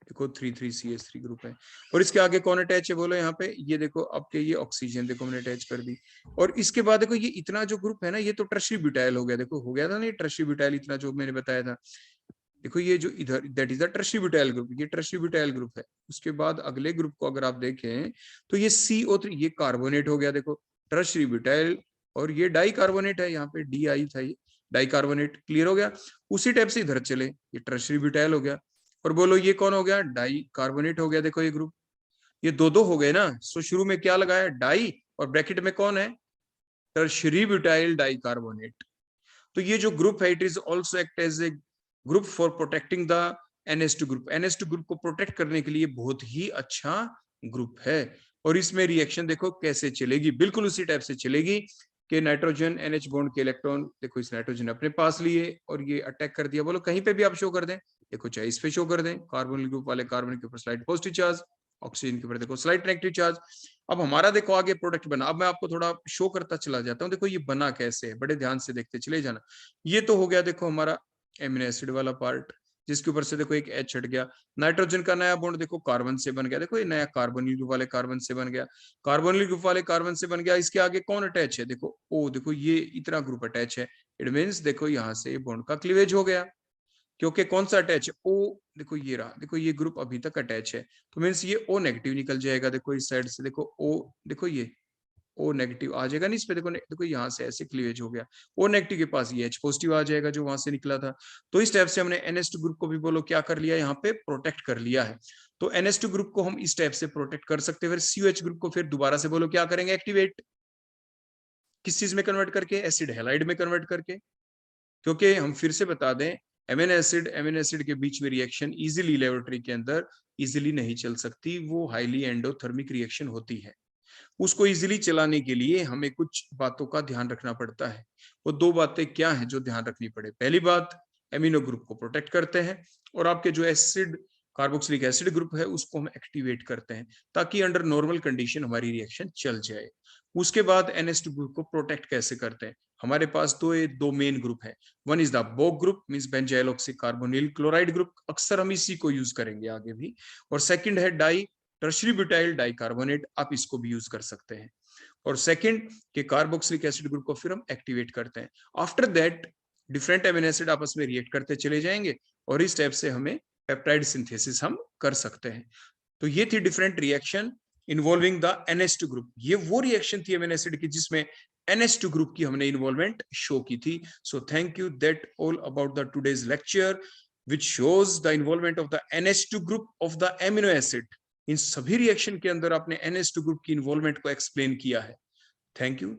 देखो 3 3CH3 ग्रुप है। और इसके आगे कौन अटैच है, बोलो यहाँ पे, ये देखो आपके ये ऑक्सीजन देखो हमने अटैच कर दी। और इसके बाद देखो ये इतना जो ग्रुप है ना, ये तो टर्शियरी ब्यूटाइल हो गया। देखो हो गया था ना ये टर्शियरी ब्यूटाइल, इतना जो मैंने बताया था। देखो ये जो इधर, that is the tertiary butyl group, ये टर्शियरी ब्यूटाइल ग्रुप है। उसके बाद अगले ग्रुप को अगर आप देखें तो ये CO3, ये कार्बोनेट हो गया। देखो टर्शियरी ब्यूटाइल, और ये डाई कार्बोनेट है, यहाँ पे DI था, ये डाई कार्बोनेट। क्लियर हो गया। उसी टाइप से इधर चले, ये टर्शियरी ब्यूटाइल हो गया, और बोलो ये कौन हो गया, डाई कार्बोनेट हो गया। देखो ये ग्रुप, ये दो हो गए ना। सो शुरू में क्या लगाया, डाई, और ब्रैकेट में कौन है, टर्शियरी ब्यूटाइल डाई कार्बोनेट। तो ये जो ग्रुप है it is also act as a group for protecting the NH2 group. NH2 group को प्रोटेक्ट करने के लिए बहुत ही अच्छा ग्रुप है। और इसमें रिएक्शन देखो कैसे चलेगी, बिल्कुल उसी टाइप से चलेगी कि नाइट्रोजन NH बॉन्ड के इलेक्ट्रॉन देखो इस नाइट्रोजन अपने पास लिए और ये अटैक कर दिया। बोलो कहीं पे भी आप शो कर दें, देखो चाहे इस पे शो कर दें, कार्बोनिल ग्रुप वाले कार्बन के ऊपर स्लाइड पॉजिटिव चार्ज, ऑक्सीजन के ऊपर देखो स्लाइड नेगेटिव चार्ज। अब हमारा देखो आगे प्रोडक्ट बना। अब मैं आपको थोड़ा शो करता चला जाता हूँ। देखो ये बना कैसे है, बड़े ध्यान से देखते चले जाना। ये तो हो गया देखो हमारा एमिनो एसिड वाला पार्ट, जिसके ऊपर से देखो एक H हट गया। नाइट्रोजन का नया बॉन्ड देखो कार्बन से बन गया, देखो ये नया कार्बोनिल ग्रुप वाले कार्बन से बन गया, कार्बोनिल ग्रुप वाले कार्बन से बन गया। इसके आगे कौन अटैच है, देखो O, देखो ये इतना ग्रुप अटैच है। इट मीन्स देखो यहाँ से बॉन्ड का क्लीवेज हो गया, क्योंकि कौन सा अटैच है, O। देखो ये रहा, देखो ये ग्रुप अभी तक अटैच है, तो मीन्स ये O नेगेटिव निकल जाएगा। देखो इस साइड से देखो O, देखो ये O नेगेटिव आ जाएगा नहीं इस पे, देखो देखो यहाँ से ऐसे क्लीवेज हो गया। O नेगेटिव के पास ये H पॉजिटिव आ जाएगा जो वहां से निकला था। तो इस टाइप से हमने NH2 ग्रुप को भी बोलो क्या कर लिया, यहाँ पे प्रोटेक्ट कर लिया है। तो NH2 ग्रुप को हम इस टाइप से प्रोटेक्ट कर सकते हैं। फिर COH ग्रुप को फिर दोबारा से बोलो क्या करेंगे, एक्टिवेट, किस चीज में कन्वर्ट करके, एसिड हैलाइड में कन्वर्ट करके। क्योंकि हम फिर से बता दें, एमिनो एसिड के बीच में रिएक्शन इजीली लेबोरेटरी के अंदर इजीली नहीं चल सकती, वो हाईली एंडोथर्मिक रिएक्शन होती है। उसको इजीली चलाने के लिए हमें कुछ बातों का ध्यान रखना पड़ता है। वो 2 बातें क्या हैं जो ध्यान रखनी पड़े? पहली बात, एमिनो ग्रुप को प्रोटेक्ट करते हैं और आपके जो एसिड कार्बोक्सिलिक एसिड ग्रुप है उसको हम एक्टिवेट करते हैं ताकि अंडर नॉर्मल कंडीशन हमारी रिएक्शन चल जाए। उसके बाद NH2 ग्रुप को प्रोटेक्ट कैसे करते हैं? हमारे पास दो मेन ग्रुप है। One is the Boc group means benzyl oxycarbonyl chloride group, अक्सर हम इसी को यूज करेंगे आगे भी। और सेकंड है डाई टर्शरी ब्यूटाइल डाइकार्बोनेट, आप इसको भी यूज कर सकते हैं। और सेकंड के कार्बोक्सिलिक एसिड ग्रुप को फिर हम एक्टिवेट करते हैं। After that different amino acid आपस में रिएक्ट करते चले जाएंगे और इस स्टेप से हमें पेप्टाइड सिंथेसिस हम कर सकते हैं। तो ये थी different reaction involving the NH2 group. ये वो रिएक्शन थी एमिनो एसिड की जिसमें NH2 ग्रुप की हमने इन्वॉल्वमेंट शो की थी। So thank you, that all about the today's lecture which shows the involvement of the NH2 group of the amino acid। इन सभी रिएक्शन के अंदर आपने NH2 ग्रुप की इन्वॉल्वमेंट को एक्सप्लेन किया है। Thank you.